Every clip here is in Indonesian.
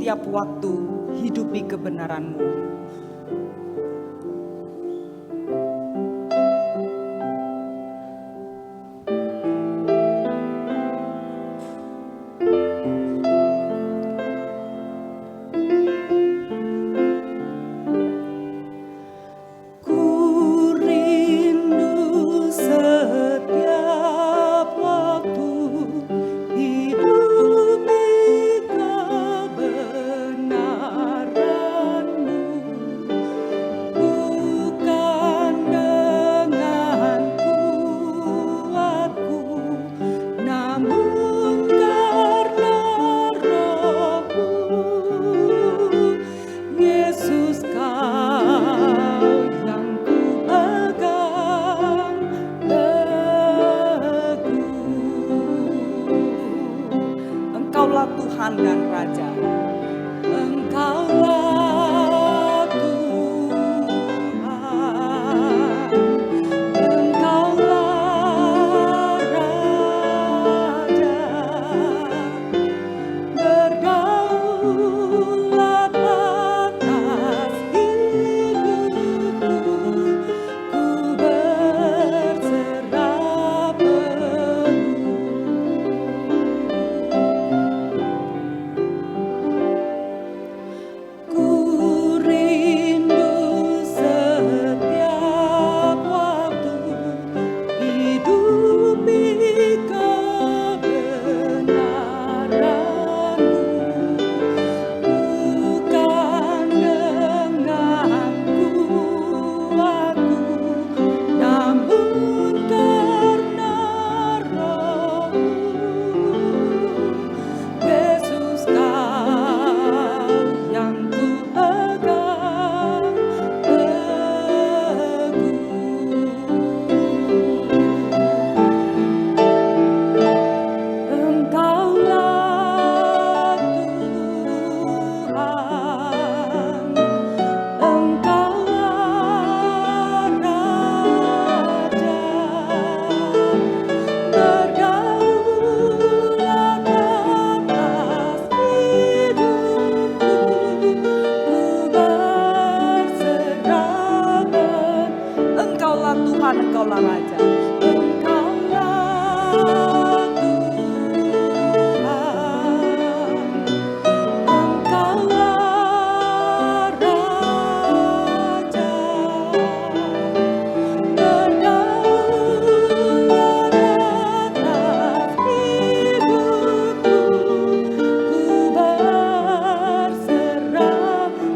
setiap waktu hidupi kebenaran-Mu. Tuhan dan Raja. Engkaulah Tuhan, Engkaulah Raja, berdaulat atas hidupku, ku berserah penuh. Engkaulah Raja.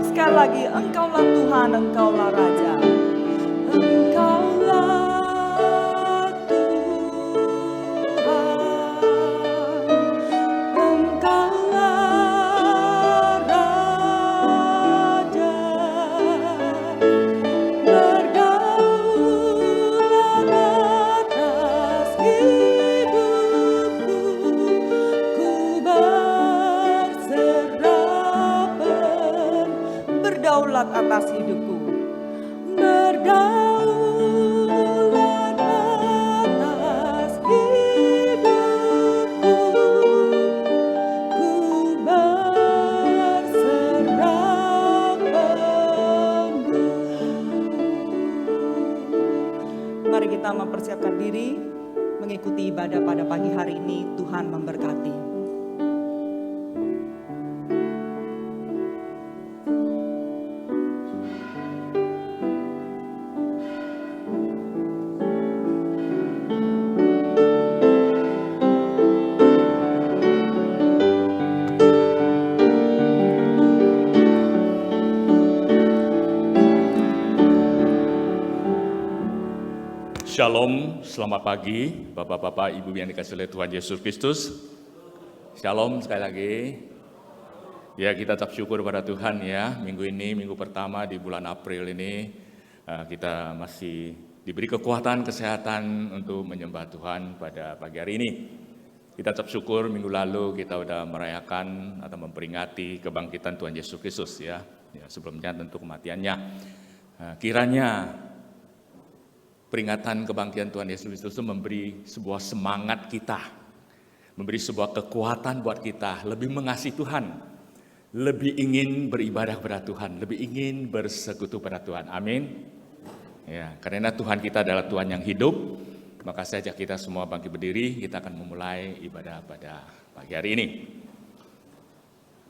Sekali lagi, Engkaulah Tuhan, Engkaulah Raja. Berdaulat atas hidupku, berdaulat atas hidupku, ku berserah penuh. Mari kita mempersiapkan diri mengikuti ibadah pada pagi hari ini. Tuhan memberkati. Shalom, selamat pagi Bapak-Bapak, Ibu yang dikasihi oleh Tuhan Yesus Kristus. Shalom sekali lagi. Ya, kita tetap syukur pada Tuhan ya. Minggu ini, minggu pertama di bulan April ini, kita masih diberi kekuatan, kesehatan untuk menyembah Tuhan pada pagi hari ini. Kita tetap syukur minggu lalu kita sudah merayakan atau memperingati kebangkitan Tuhan Yesus Kristus ya. Sebelumnya tentu kematiannya. Kiranya peringatan kebangkitan Tuhan Yesus Kristus itu memberi sebuah semangat kita, memberi sebuah kekuatan buat kita lebih mengasihi Tuhan, lebih ingin beribadah kepada Tuhan, lebih ingin bersekutu pada Tuhan. Amin. Ya, karena Tuhan kita adalah Tuhan yang hidup, maka saya ajak kita semua bangkit berdiri, kita akan memulai ibadah pada pagi hari ini.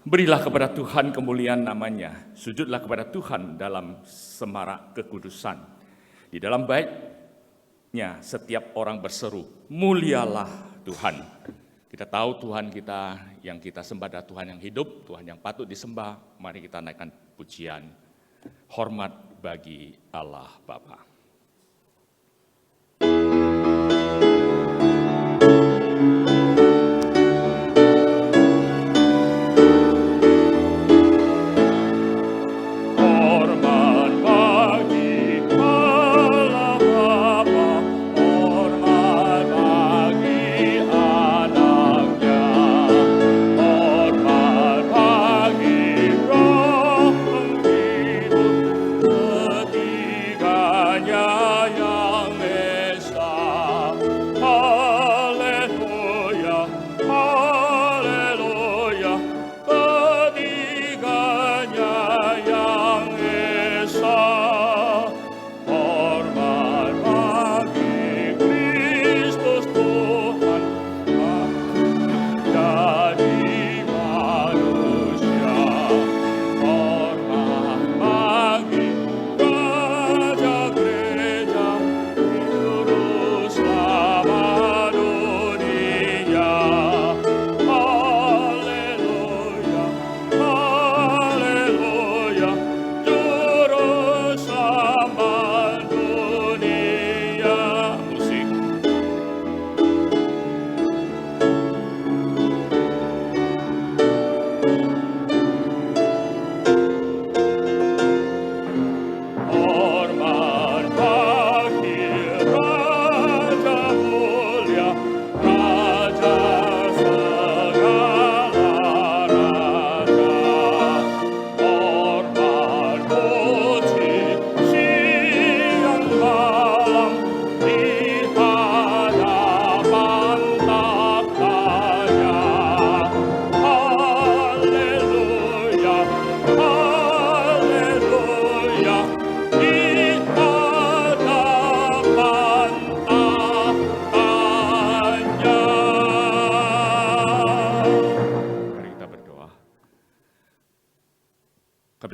Berilah kepada Tuhan kemuliaan namanya, sujudlah kepada Tuhan dalam semarak kekudusan. Di dalam baitnya setiap orang berseru, mulialah Tuhan. Kita tahu Tuhan kita yang kita sembah adalah Tuhan yang hidup, Tuhan yang patut disembah. Mari kita naikkan pujian, hormat bagi Allah Bapa.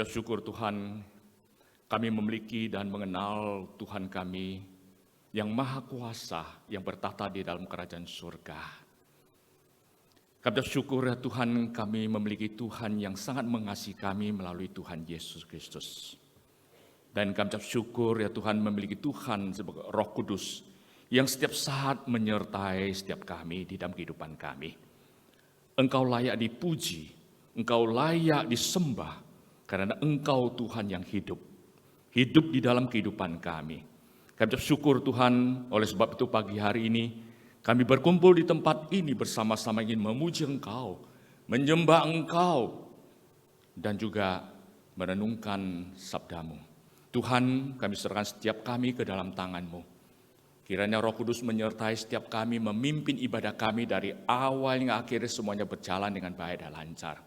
Syukur Tuhan, kami memiliki dan mengenal Tuhan kami yang Maha Kuasa, yang bertata di dalam kerajaan surga. Kami bersyukur ya Tuhan, kami memiliki Tuhan yang sangat mengasihi kami melalui Tuhan Yesus Kristus. Dan kami bersyukur ya Tuhan memiliki Tuhan sebagai Roh Kudus yang setiap saat menyertai setiap kami di dalam kehidupan kami. Engkau layak dipuji, Engkau layak disembah, karena Engkau Tuhan yang hidup di dalam kehidupan kami. Kami bersyukur Tuhan, oleh sebab itu pagi hari ini kami berkumpul di tempat ini bersama-sama ingin memuji Engkau, menyembah Engkau, dan juga merenungkan sabda-Mu. Tuhan, kami serahkan setiap kami ke dalam tangan-Mu. Kiranya Roh Kudus menyertai setiap kami, memimpin ibadah kami dari awal hingga akhir, semuanya berjalan dengan baik dan lancar.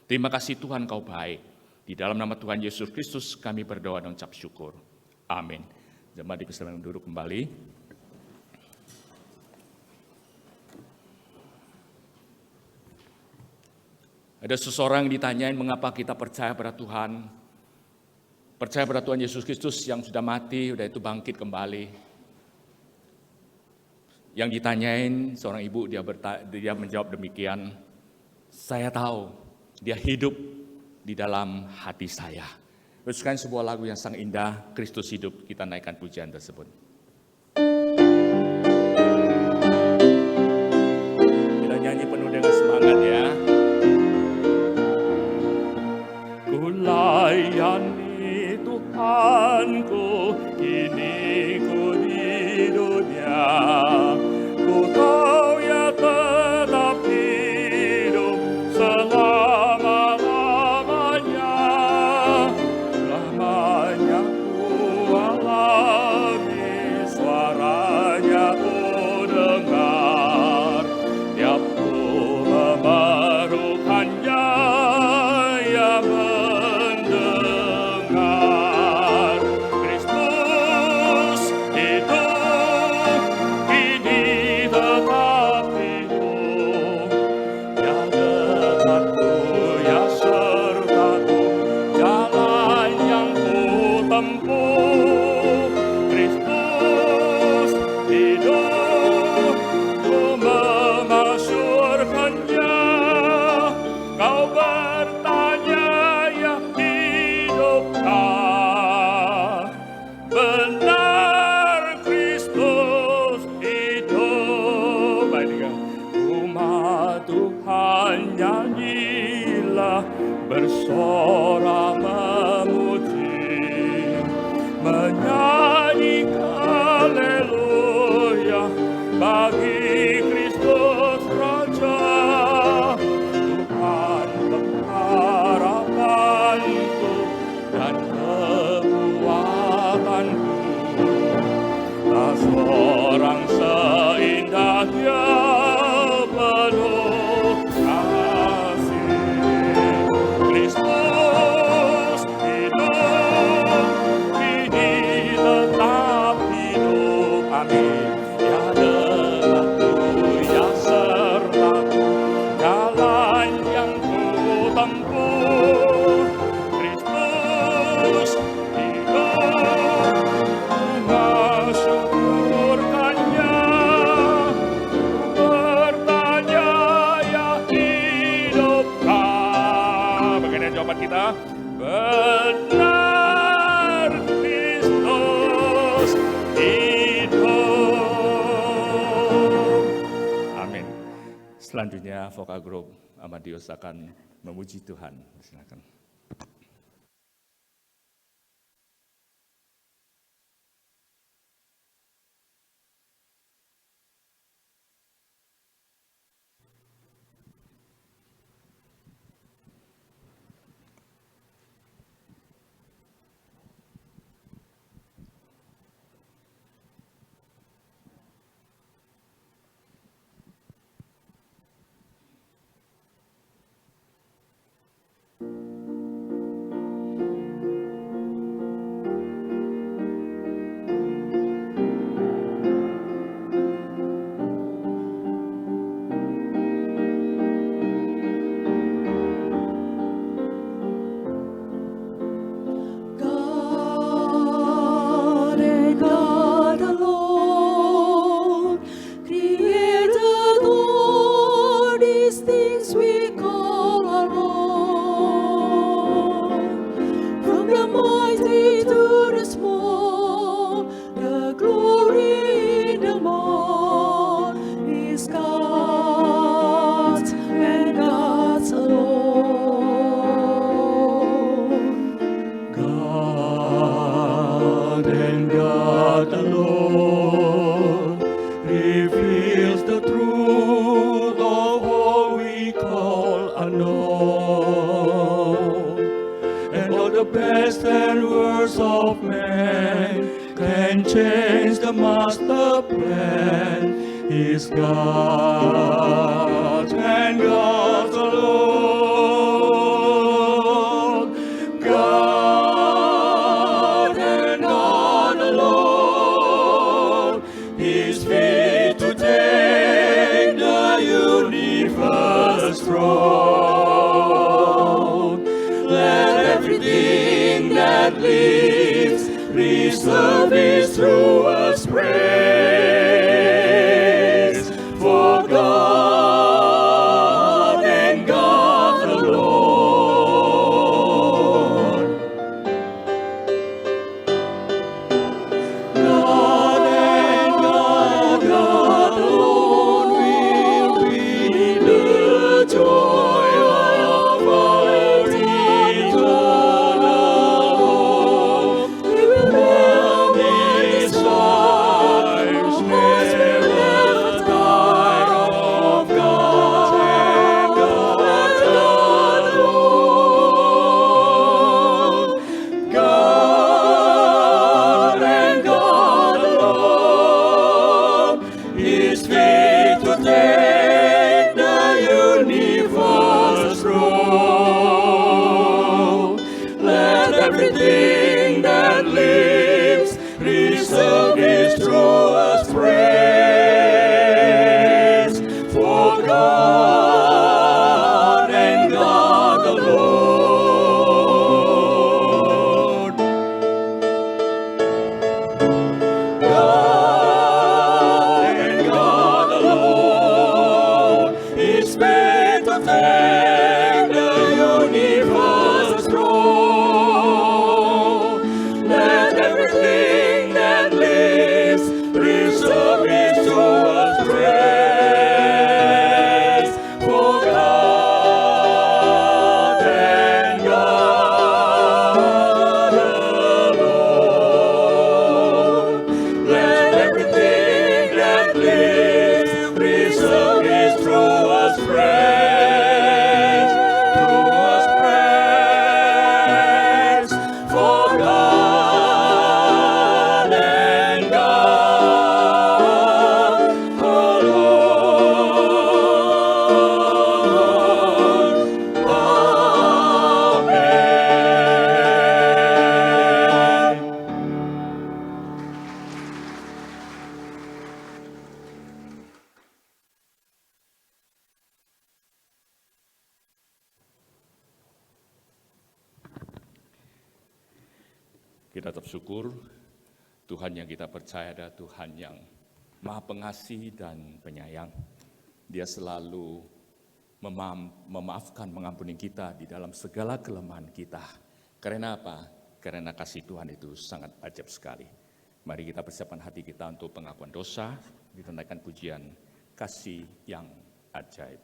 Terima kasih Tuhan, Kau baik. Di dalam nama Tuhan Yesus Kristus kami berdoa dan ucap syukur. Amin. Jemaat dipersilakan duduk kembali. Ada seseorang ditanyain mengapa kita percaya pada Tuhan. Percaya pada Tuhan Yesus Kristus yang sudah mati, sudah itu bangkit kembali. Yang ditanyain seorang ibu, dia menjawab demikian. Saya tahu dia hidup di dalam hati saya. Teruskan sebuah lagu yang sangat indah, Kristus hidup, kita naikkan pujian tersebut. Kita nyanyi penuh dengan semangat ya. Ku layani Tuhanku, kini ku di dunia. Ku tahu ya tetap hidup selama dan kekuatanku. Tak seorang seindah Dia penuh kasih. Kristus hidup, kini tetap hidup. Amin. Ya dekatku, ya sertaku, jalan yang ku tempuh. Kristus hidup, mensyukurkannya. Bertanya, ya hidupkah? Bagaimana jawaban kita? Benar, Kristus hidup. Amin. Selanjutnya vokal grup Amadeus akan memuji Tuhan. Silakan. God and God alone created all these things we call our own. From the mighty to the small, the glory in them all is God's and God's alone. God and God alone reveals the truth of all we call unknown. And all the best and worst of man can change the master plan. Is God and God alone. God and God alone is fit to take the universe throne. Let everything that lives reserve His truest praise. For God and God alone. God and God alone will be the joy of our eternal home. We will these lives never die of God and God alone. God and God alone is fit to take the universe throne. Let everything that lives reserve His truest praise. For God and God alone. God and God alone is fit to take the universe throne. Let everything that lives Kita tetap syukur Tuhan yang kita percaya adalah Tuhan yang Maha Pengasih dan Penyayang. Dia selalu memaafkan, mengampuni kita di dalam segala kelemahan kita. Karena apa? Karena kasih Tuhan itu sangat ajaib sekali. Mari kita persiapkan hati kita untuk pengakuan dosa, ditandaikan pujian kasih yang ajaib.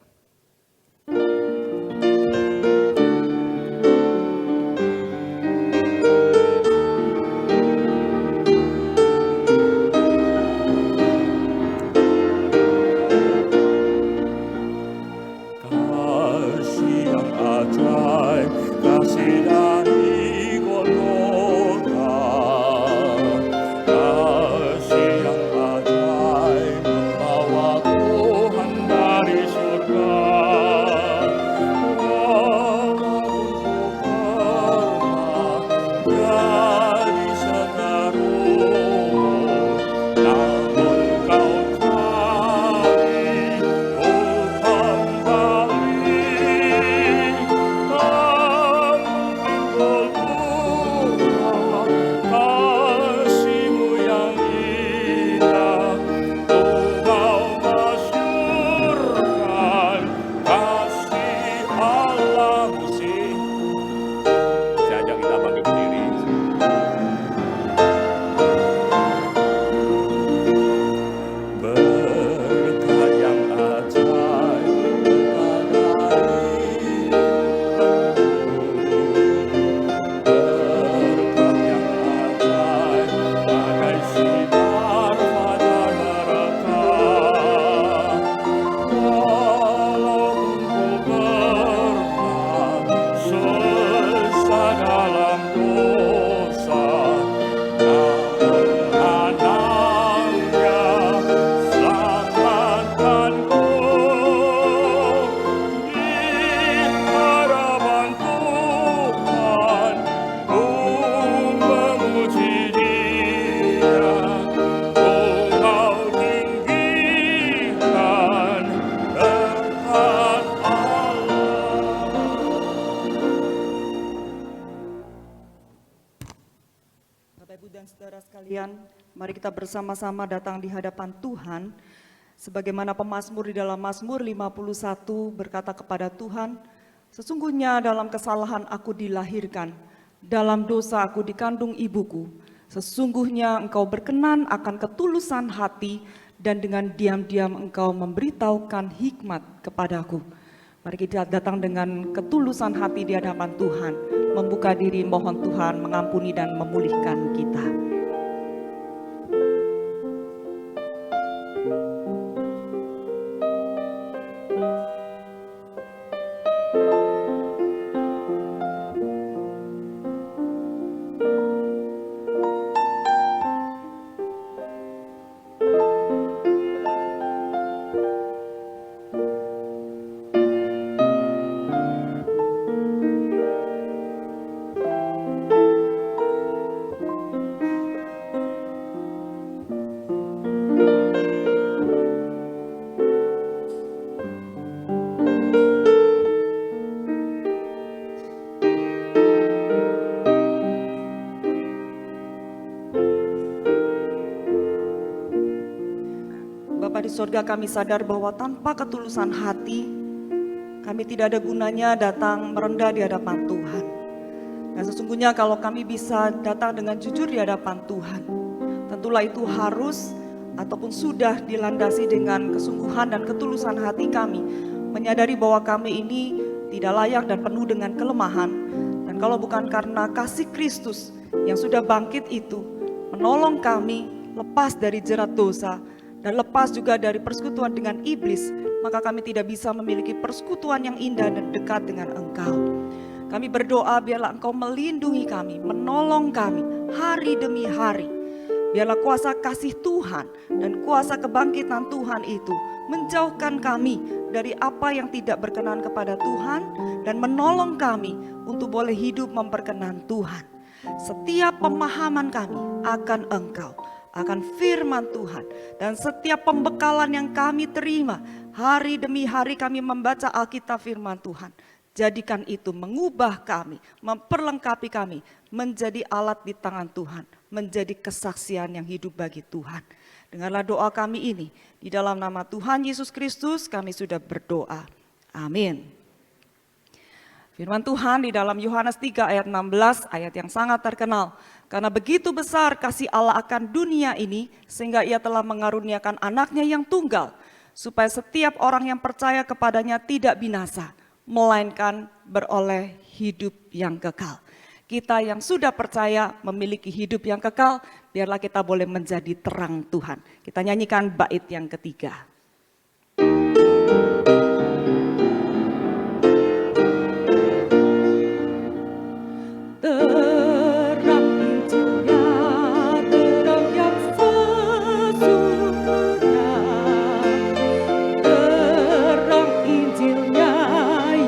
Kasih yang ajaib, kasih dari Golgota. Kasih yang ajaib membawa Tuhan dari surga. Walaupun ku pernah jadi seterus, namun kau cari kasih-Mu yang indah, Engkau masyurkan kasih Allah musik. Saya ajak kita bangkit berdiri. Berkat yang ajaib, berkat dari berkat yang ajaib, bagai sinar fajar neraka. Walaupun ku pernah sesat dalam dosa, namun anaknya selamatkanku. Di hadapan Tuhan ku memuji Dia, Engkau tinggikan berkat Allah. Bapak, Ibu, dan saudara sekalian, mari kita bersama-sama datang di hadapan Tuhan. Sebagaimana pemazmur di dalam Mazmur 51 berkata kepada Tuhan, sesungguhnya dalam kesalahan aku dilahirkan, dalam dosa aku dikandung ibuku. Sesungguhnya Engkau berkenan akan ketulusan hati, dan dengan diam-diam Engkau memberitahukan hikmat kepadaku. Mari kita datang dengan ketulusan hati di hadapan Tuhan, membuka diri mohon Tuhan mengampuni dan memulihkan kita. Bapa di sorga, kami sadar bahwa tanpa ketulusan hati, kami tidak ada gunanya datang merendah di hadapan Tuhan. Dan sesungguhnya kalau kami bisa datang dengan jujur di hadapan Tuhan, tentulah itu harus ataupun sudah dilandasi dengan kesungguhan dan ketulusan hati kami, menyadari bahwa kami ini tidak layak dan penuh dengan kelemahan. Dan kalau bukan karena kasih Kristus yang sudah bangkit itu, menolong kami lepas dari jerat dosa, dan lepas juga dari persekutuan dengan iblis, maka kami tidak bisa memiliki persekutuan yang indah dan dekat dengan Engkau. Kami berdoa biarlah Engkau melindungi kami, menolong kami hari demi hari. Biarlah kuasa kasih Tuhan dan kuasa kebangkitan Tuhan itu menjauhkan kami dari apa yang tidak berkenan kepada Tuhan, dan menolong kami untuk boleh hidup memperkenan Tuhan. Setiap pemahaman kami akan Engkau, akan firman Tuhan, dan setiap pembekalan yang kami terima hari demi hari kami membaca Alkitab firman Tuhan, Jadikan itu mengubah kami, memperlengkapi kami, menjadi alat di tangan Tuhan, menjadi kesaksian yang hidup bagi Tuhan. Dengarlah doa kami ini, di dalam nama Tuhan Yesus Kristus kami sudah berdoa. Amin. Firman Tuhan di dalam Yohanes 3 ayat 16, ayat yang sangat terkenal. Karena begitu besar kasih Allah akan dunia ini, sehingga ia telah mengaruniakan anaknya yang tunggal, supaya setiap orang yang percaya kepadanya tidak binasa, melainkan beroleh hidup yang kekal. Kita yang sudah percaya memiliki hidup yang kekal, biarlah kita boleh menjadi terang Tuhan. Kita nyanyikan bait yang ketiga. Terang Injilnya, terang yang sesungguhnya. Terang Injilnya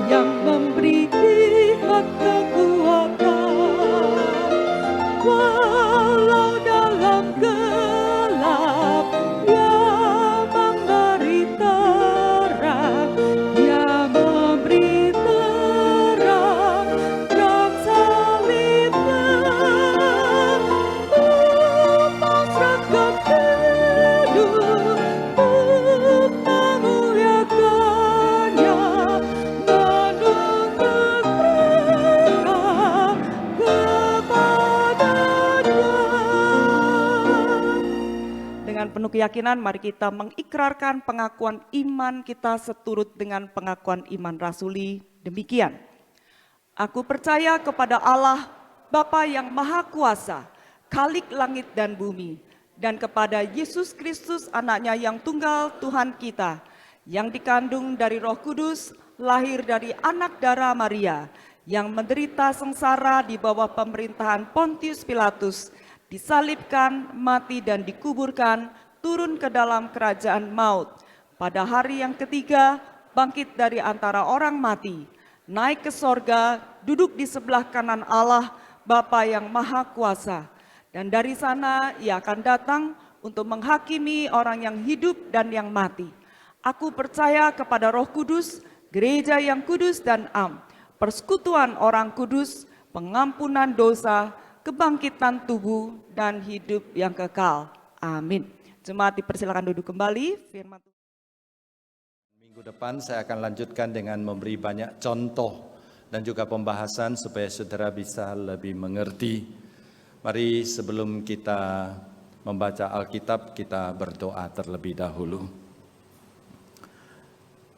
yang memberi hikmat kekuatan. Walau dalam gelap, Dia memberi terang. Dia memberi terang, terang salibnya. Memasrahkan hidup untuk memuliakannya, menuntut mereka kepadanya. Dengan penuh keyakinan mari kita mengikrarkan pengakuan iman kita seturut dengan pengakuan iman rasuli. Demikian. Aku percaya kepada Allah, Bapa yang Maha Kuasa, Khalik langit dan bumi, dan kepada Yesus Kristus anaknya yang tunggal Tuhan kita, yang dikandung dari Roh Kudus, lahir dari anak darah Maria, yang menderita sengsara di bawah pemerintahan Pontius Pilatus, disalibkan, mati dan dikuburkan, turun ke dalam kerajaan maut. Pada hari yang ketiga, bangkit dari antara orang mati, naik ke sorga, duduk di sebelah kanan Allah, Bapa yang Maha Kuasa. Dan dari sana ia akan datang untuk menghakimi orang yang hidup dan yang mati. Aku percaya kepada Roh Kudus, gereja yang kudus dan am, persekutuan orang kudus, pengampunan dosa, kebangkitan tubuh, dan hidup yang kekal. Amin. Jemaat dipersilakan duduk kembali. Firman Tuhan. Minggu depan saya akan lanjutkan dengan memberi banyak contoh dan juga pembahasan supaya saudara bisa lebih mengerti. Mari sebelum kita membaca Alkitab, kita berdoa terlebih dahulu.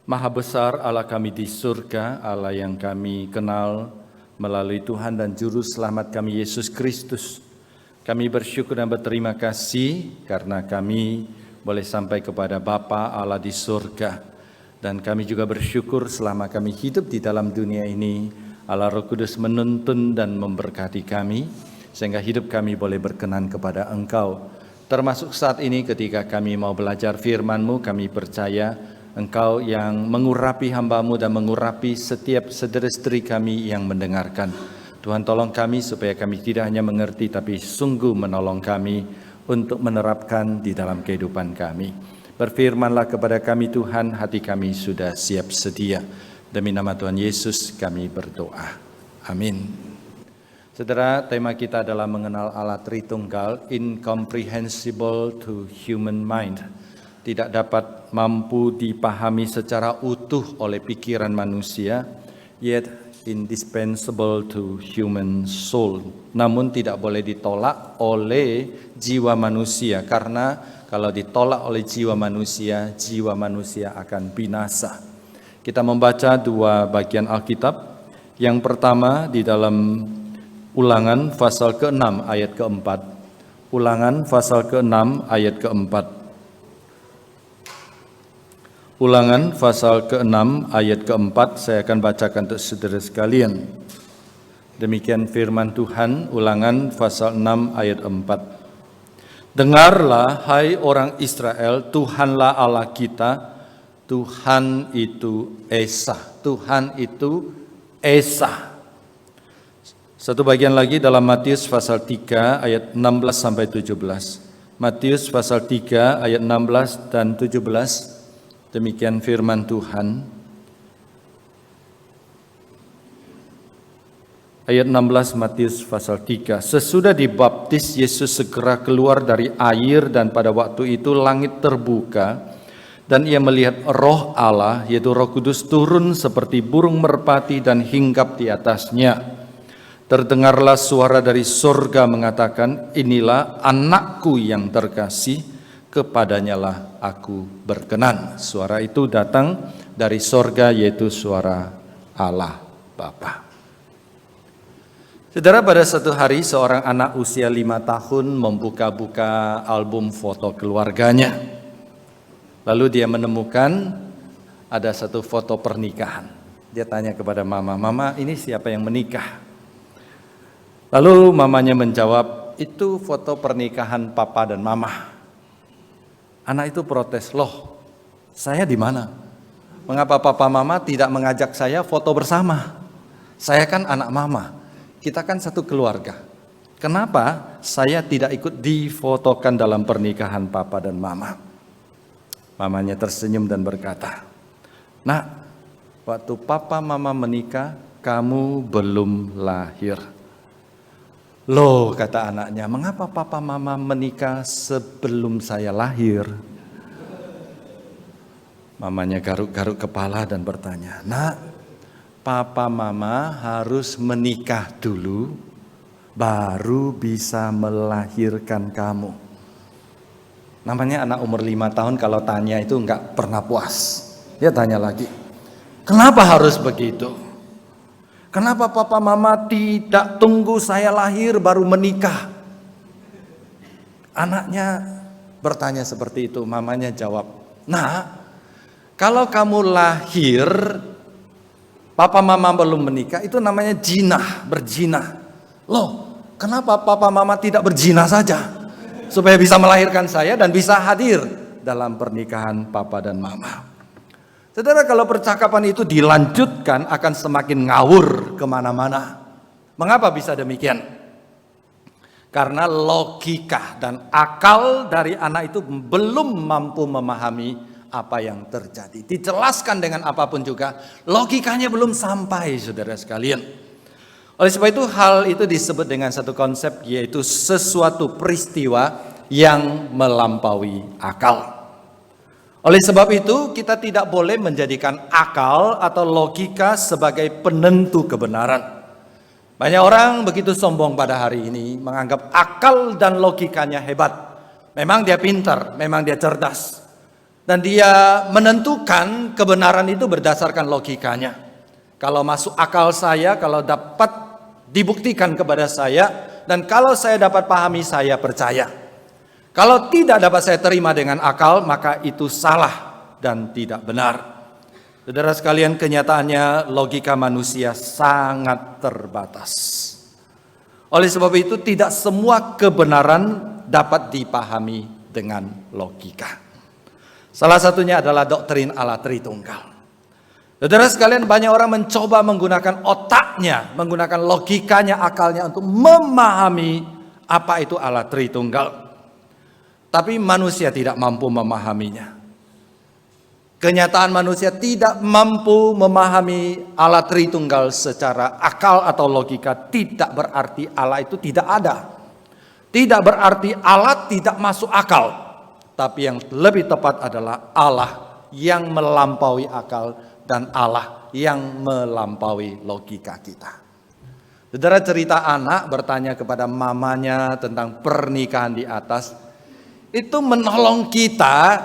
Maha besar Allah kami di surga, Allah yang kami kenal melalui Tuhan dan Juru Selamat kami Yesus Kristus. Kami bersyukur dan berterima kasih karena kami boleh sampai kepada Bapa Allah di surga. Dan kami juga bersyukur selama kami hidup di dalam dunia ini, Allah Roh Kudus menuntun dan memberkati kami, sehingga hidup kami boleh berkenan kepada Engkau. Termasuk saat ini ketika kami mau belajar firman-Mu, kami percaya Engkau yang mengurapi hamba-Mu dan mengurapi setiap saudara-saudari kami yang mendengarkan. Tuhan tolong kami supaya kami tidak hanya mengerti, tapi sungguh menolong kami untuk menerapkan di dalam kehidupan kami. Berfirmanlah kepada kami Tuhan, hati kami sudah siap sedia. Demi nama Tuhan Yesus kami berdoa. Amin. Saudara, tema kita adalah mengenal Allah Tritunggal, incomprehensible to human mind. Tidak dapat mampu dipahami secara utuh oleh pikiran manusia, yet indispensable to human soul. Namun tidak boleh ditolak oleh jiwa manusia, karena kalau ditolak oleh jiwa manusia akan binasa. Kita membaca dua bagian Alkitab. Yang pertama di dalam Ulangan pasal ke-6 ayat ke-4. Ulangan pasal ke-6 ayat ke-4. Ulangan pasal ke-6 ayat ke-4 saya akan bacakan untuk saudara sekalian. Demikian firman Tuhan, Ulangan pasal 6 ayat 4. Dengarlah hai orang Israel, Tuhanlah Allah kita, Tuhan itu Esa. Tuhan itu Esa. Satu bagian lagi dalam Matius pasal 3 ayat 16 sampai 17. Matius pasal 3 ayat 16 dan 17. Demikian firman Tuhan. Ayat 16 Matius pasal 3. Sesudah dibaptis, Yesus segera keluar dari air dan pada waktu itu langit terbuka dan ia melihat Roh Allah, yaitu Roh Kudus turun seperti burung merpati dan hinggap di atasnya. Terdengarlah suara dari surga mengatakan, inilah anakku yang terkasih, kepadanyalah aku berkenan. Suara itu datang dari surga, yaitu suara Allah Bapa. Saudara, pada satu hari seorang anak usia 5 tahun membuka-buka album foto keluarganya. Lalu dia menemukan ada satu foto pernikahan. Dia tanya kepada mama, "Mama, ini siapa yang menikah?" Lalu mamanya menjawab, "Itu foto pernikahan papa dan mama." Anak itu protes, "Loh, saya di mana? Mengapa papa mama tidak mengajak saya foto bersama? Saya kan anak mama. Kita kan satu keluarga. Kenapa saya tidak ikut difotokan dalam pernikahan papa dan mama?" Mamanya tersenyum dan berkata, "Nak, waktu papa mama menikah, kamu belum lahir." "Loh," kata anaknya, "mengapa papa mama menikah sebelum saya lahir?" Mamanya garuk-garuk kepala dan bertanya, "Nak, papa mama harus menikah dulu, baru bisa melahirkan kamu." Namanya anak umur 5 tahun kalau tanya itu enggak pernah puas. Dia tanya lagi, "Kenapa harus begitu? Kenapa papa mama tidak tunggu saya lahir baru menikah?" Anaknya bertanya seperti itu. Mamanya jawab, "Nah, kalau kamu lahir papa mama belum menikah, itu namanya jinah, berjinah. Loh, kenapa papa mama tidak berjinah saja? Supaya bisa melahirkan saya dan bisa hadir dalam pernikahan papa dan mama." Saudara, kalau percakapan itu dilanjutkan akan semakin ngawur kemana-mana. Mengapa bisa demikian? Karena logika dan akal dari anak itu belum mampu memahami apa yang terjadi. Dijelaskan dengan apapun juga, logikanya belum sampai, saudara sekalian. Oleh sebab itu hal itu disebut dengan satu konsep, yaitu sesuatu peristiwa yang melampaui akal. Oleh sebab itu kita tidak boleh menjadikan akal atau logika sebagai penentu kebenaran. Banyak orang begitu sombong pada hari ini, menganggap akal dan logikanya hebat. Memang dia pintar, memang dia cerdas. Dan dia menentukan kebenaran itu berdasarkan logikanya. Kalau masuk akal saya, kalau dapat dibuktikan kepada saya, dan kalau saya dapat pahami, saya percaya. Kalau tidak dapat saya terima dengan akal, maka itu salah dan tidak benar. Saudara sekalian, kenyataannya logika manusia sangat terbatas. Oleh sebab itu tidak semua kebenaran dapat dipahami dengan logika. Salah satunya adalah doktrin Allah Tritunggal. Saudara sekalian, banyak orang mencoba menggunakan otaknya, menggunakan logikanya, akalnya untuk memahami apa itu Allah Tritunggal. Tapi manusia tidak mampu memahaminya. Kenyataan manusia tidak mampu memahami Allah Tritunggal secara akal atau logika tidak berarti Allah itu tidak ada. Tidak berarti Allah tidak masuk akal. Tapi yang lebih tepat adalah Allah yang melampaui akal dan Allah yang melampaui logika kita. Saudara, cerita anak bertanya kepada mamanya tentang pernikahan di atas, itu menolong kita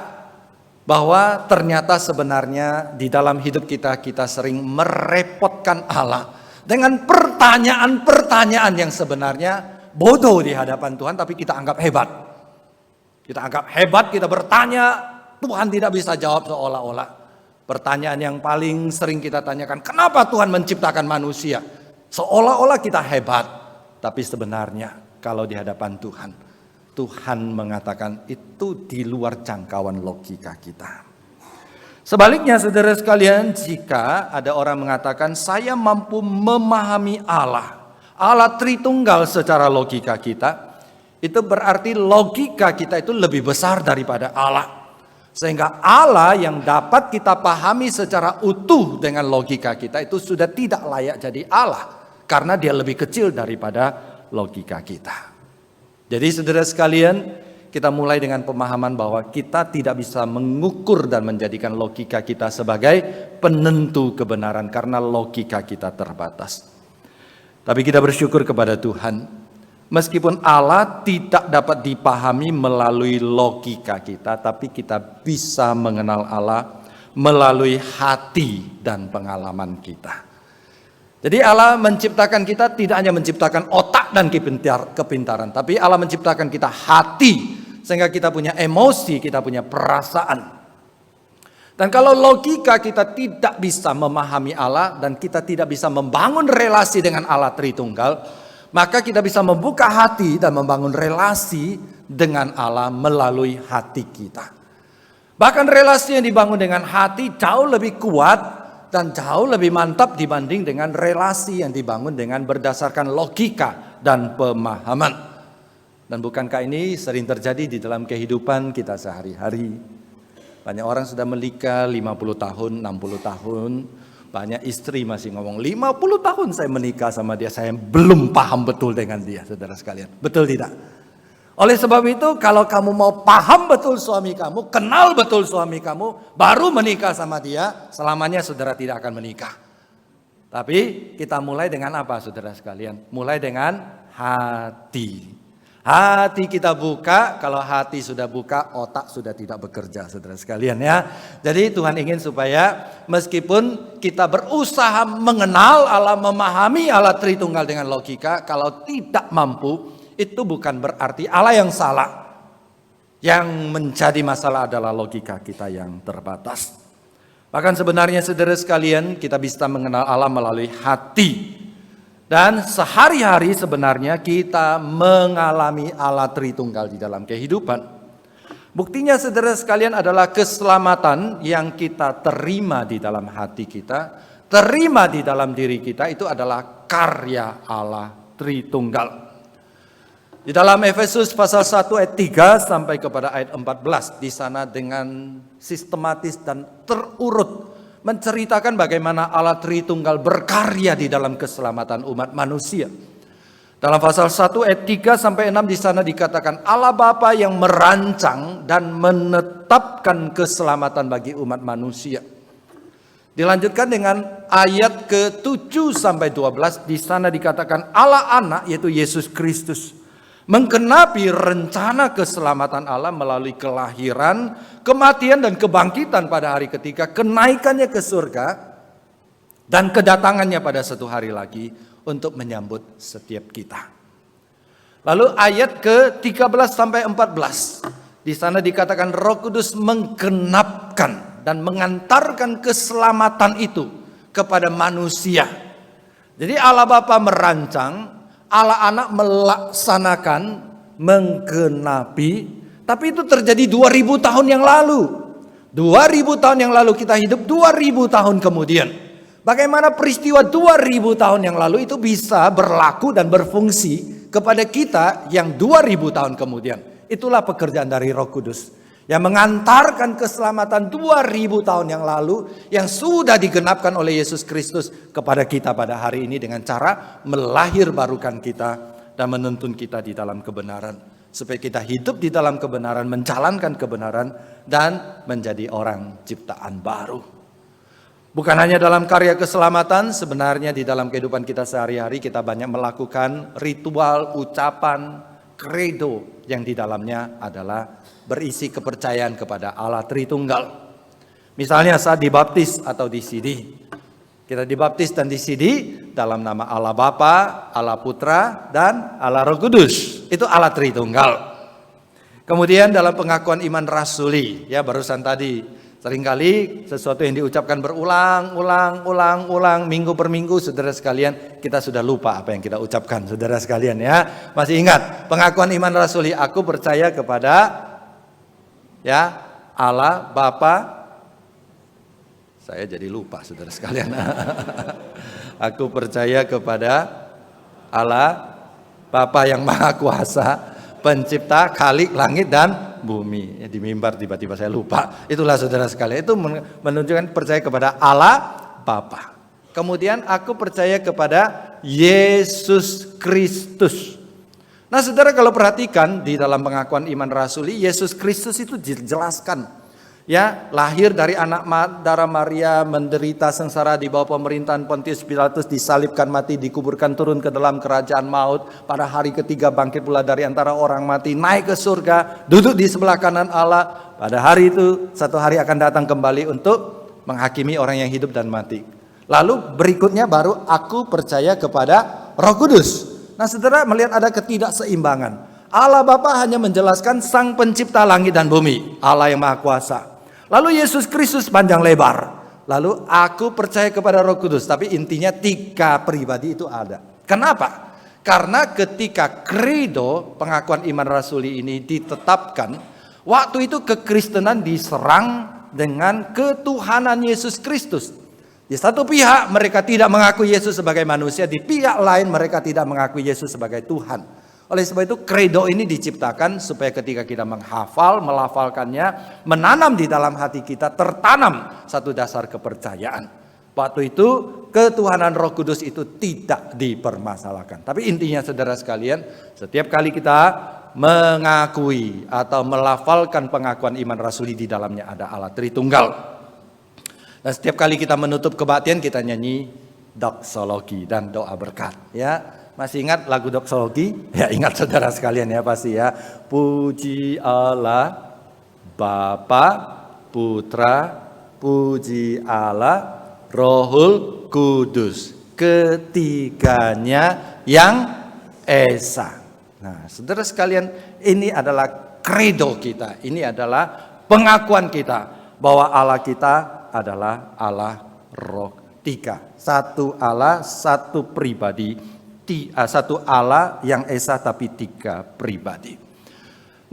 bahwa ternyata sebenarnya di dalam hidup kita sering merepotkan Allah dengan pertanyaan-pertanyaan yang sebenarnya bodoh di hadapan Tuhan, tapi kita anggap hebat. Kita anggap hebat, kita bertanya, Tuhan tidak bisa jawab seolah-olah. Pertanyaan yang paling sering kita tanyakan, kenapa Tuhan menciptakan manusia? Seolah-olah kita hebat, tapi sebenarnya kalau di hadapan Tuhan, Tuhan mengatakan itu di luar jangkauan logika kita. Sebaliknya saudara sekalian, jika ada orang mengatakan saya mampu memahami Allah Tritunggal secara logika kita, itu berarti logika kita itu lebih besar daripada Allah. Sehingga Allah yang dapat kita pahami secara utuh dengan logika kita itu sudah tidak layak jadi Allah. karena dia lebih kecil daripada logika kita. Jadi saudara sekalian, kita mulai dengan pemahaman bahwa kita tidak bisa mengukur dan menjadikan logika kita sebagai penentu kebenaran karena logika kita terbatas. Tapi kita bersyukur kepada Tuhan, meskipun Allah tidak dapat dipahami melalui logika kita, tapi kita bisa mengenal Allah melalui hati dan pengalaman kita. Jadi Allah menciptakan kita tidak hanya menciptakan otak dan kepintaran, tapi Allah menciptakan kita hati, sehingga kita punya emosi, kita punya perasaan. Dan kalau logika kita tidak bisa memahami Allah dan kita tidak bisa membangun relasi dengan Allah Tritunggal, maka kita bisa membuka hati dan membangun relasi dengan Allah melalui hati kita. Bahkan relasi yang dibangun dengan hati jauh lebih kuat dan jauh lebih mantap dibanding dengan relasi yang dibangun dengan berdasarkan logika dan pemahaman. Dan bukankah ini sering terjadi di dalam kehidupan kita sehari-hari? Banyak orang sudah menikah 50 tahun, 60 tahun. Banyak istri masih ngomong 50 tahun saya menikah sama dia, saya belum paham betul dengan dia, saudara sekalian. Betul tidak? Oleh sebab itu, kalau kamu mau paham betul suami kamu, kenal betul suami kamu, baru menikah sama dia, selamanya saudara tidak akan menikah. Tapi kita mulai dengan apa saudara sekalian? Mulai dengan hati. Hati kita buka, kalau hati sudah buka, otak sudah tidak bekerja saudara sekalian ya. Jadi Tuhan ingin supaya meskipun kita berusaha mengenal Allah, memahami Allah Tritunggal dengan logika, kalau tidak mampu, itu bukan berarti Allah yang salah. Yang menjadi masalah adalah logika kita yang terbatas. Bahkan sebenarnya saudara sekalian, kita bisa mengenal Allah melalui hati. Dan sehari-hari sebenarnya kita mengalami Allah Tritunggal di dalam kehidupan. Buktinya saudara sekalian adalah keselamatan yang kita terima di dalam hati kita, terima di dalam diri kita, itu adalah karya Allah Tritunggal. Di dalam Efesus pasal 1 ayat 3 sampai kepada ayat 14, di sana dengan sistematis dan terurut menceritakan bagaimana Allah Tritunggal berkarya di dalam keselamatan umat manusia. Dalam pasal 1 ayat 3 sampai 6 di sana dikatakan Allah Bapa yang merancang dan menetapkan keselamatan bagi umat manusia. Dilanjutkan dengan ayat ke-7 sampai 12, di sana dikatakan Allah Anak yaitu Yesus Kristus menggenapi rencana keselamatan Allah melalui kelahiran, kematian dan kebangkitan pada hari ketiga, kenaikannya ke surga dan kedatangannya pada satu hari lagi untuk menyambut setiap kita. Lalu ayat ke-13 sampai 14, di sana dikatakan Roh Kudus menggenapkan dan mengantarkan keselamatan itu kepada manusia. Jadi Allah Bapa merancang, Allah Anak melaksanakan, menggenapi, tapi itu terjadi 2000 tahun yang lalu. 2000 tahun yang lalu kita hidup, 2000 tahun kemudian. Bagaimana peristiwa 2000 tahun yang lalu itu bisa berlaku dan berfungsi kepada kita yang 2000 tahun kemudian. Itulah pekerjaan dari Roh Kudus yang mengantarkan keselamatan 2000 tahun yang lalu yang sudah digenapkan oleh Yesus Kristus kepada kita pada hari ini dengan cara melahirbarukan kita dan menuntun kita di dalam kebenaran supaya kita hidup di dalam kebenaran, menjalankan kebenaran dan menjadi orang ciptaan baru. Bukan hanya dalam karya keselamatan, sebenarnya di dalam kehidupan kita sehari-hari kita banyak melakukan ritual, ucapan, kredo yang di dalamnya adalah berisi kepercayaan kepada Allah Tritunggal. Misalnya saat dibaptis atau disidi. Kita dibaptis dan disidi dalam nama Allah Bapa, Allah Putra, dan Allah Roh Kudus. Itu Allah Tritunggal. Kemudian dalam pengakuan iman rasuli, ya barusan tadi, seringkali sesuatu yang diucapkan berulang, minggu per minggu, saudara sekalian, kita sudah lupa apa yang kita ucapkan, saudara sekalian ya. Masih ingat, pengakuan iman rasuli, aku percaya kepada ya Allah Bapa, saya jadi lupa saudara sekalian. Aku percaya kepada Allah Bapa yang Maha Kuasa, pencipta khalik langit dan bumi. Di mimbar tiba-tiba saya lupa. Itulah saudara sekalian, itu menunjukkan percaya kepada Allah Bapa. Kemudian aku percaya kepada Yesus Kristus. Nah saudara, kalau perhatikan di dalam pengakuan iman rasuli, Yesus Kristus itu dijelaskan. Ya, lahir dari anak darah Maria, menderita sengsara di bawah pemerintahan Pontius Pilatus, disalibkan, mati, dikuburkan, turun ke dalam kerajaan maut. Pada hari ketiga bangkit pula dari antara orang mati, naik ke surga, duduk di sebelah kanan Allah. Pada hari itu, satu hari akan datang kembali untuk menghakimi orang yang hidup dan mati. Lalu berikutnya baru aku percaya kepada Roh Kudus. Nah saudara melihat ada ketidakseimbangan. Allah Bapa hanya menjelaskan Sang Pencipta langit dan bumi, Allah yang Maha Kuasa. Lalu Yesus Kristus panjang lebar. Lalu aku percaya kepada Roh Kudus. Tapi intinya 3 pribadi itu ada. Kenapa? Karena ketika credo, pengakuan iman rasuli ini ditetapkan, waktu itu kekristenan diserang dengan ketuhanan Yesus Kristus. Di satu pihak mereka tidak mengakui Yesus sebagai manusia, di pihak lain mereka tidak mengakui Yesus sebagai Tuhan. Oleh sebab itu credo ini diciptakan supaya ketika kita menghafal, melafalkannya, menanam di dalam hati kita, tertanam satu dasar kepercayaan. Waktu itu ketuhanan Roh Kudus itu tidak dipermasalahkan. Tapi intinya saudara sekalian, setiap kali kita mengakui atau melafalkan pengakuan iman rasuli, di dalamnya ada Allah Tritunggal. Dan setiap kali kita menutup kebaktian, kita nyanyi doksologi dan doa berkat. Ya, masih ingat lagu doksologi? Ya ingat saudara sekalian ya pasti ya. Puji Allah Bapa, Putra, puji Allah Rohul Kudus, ketiganya yang esa. Nah saudara sekalian, ini adalah credo kita. Ini adalah pengakuan kita bahwa Allah kita adalah Allah Roh Tiga. Satu Allah, satu pribadi, satu Allah yang esa tapi 3 pribadi.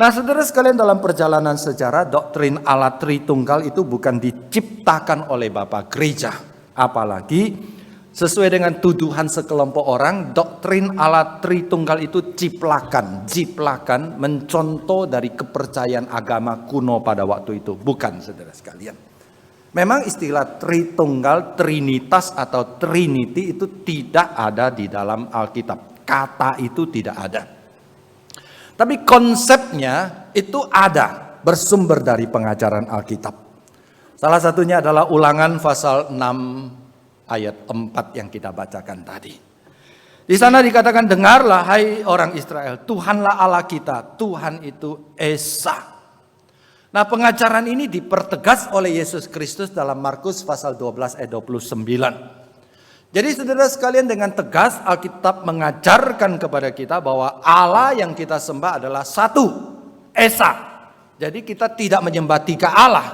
Nah saudara sekalian, dalam perjalanan sejarah doktrin Allah Tritunggal itu bukan diciptakan oleh Bapak Gereja. Apalagi sesuai dengan tuduhan sekelompok orang, doktrin Allah Tritunggal itu jiplakan mencontoh dari kepercayaan agama kuno pada waktu itu. Bukan saudara sekalian. Memang istilah Tritunggal, Trinitas atau Trinity itu tidak ada di dalam Alkitab. Kata itu tidak ada. Tapi konsepnya itu ada, bersumber dari pengajaran Alkitab. Salah satunya adalah Ulangan pasal 6 ayat 4 yang kita bacakan tadi. Di sana dikatakan, dengarlah hai orang Israel, Tuhanlah Allah kita, Tuhan itu Esa. Nah pengajaran ini dipertegas oleh Yesus Kristus dalam Markus pasal 12 ayat 29. Jadi saudara sekalian, dengan tegas Alkitab mengajarkan kepada kita bahwa Allah yang kita sembah adalah satu, Esa. Jadi kita tidak menyembah 3 Allah.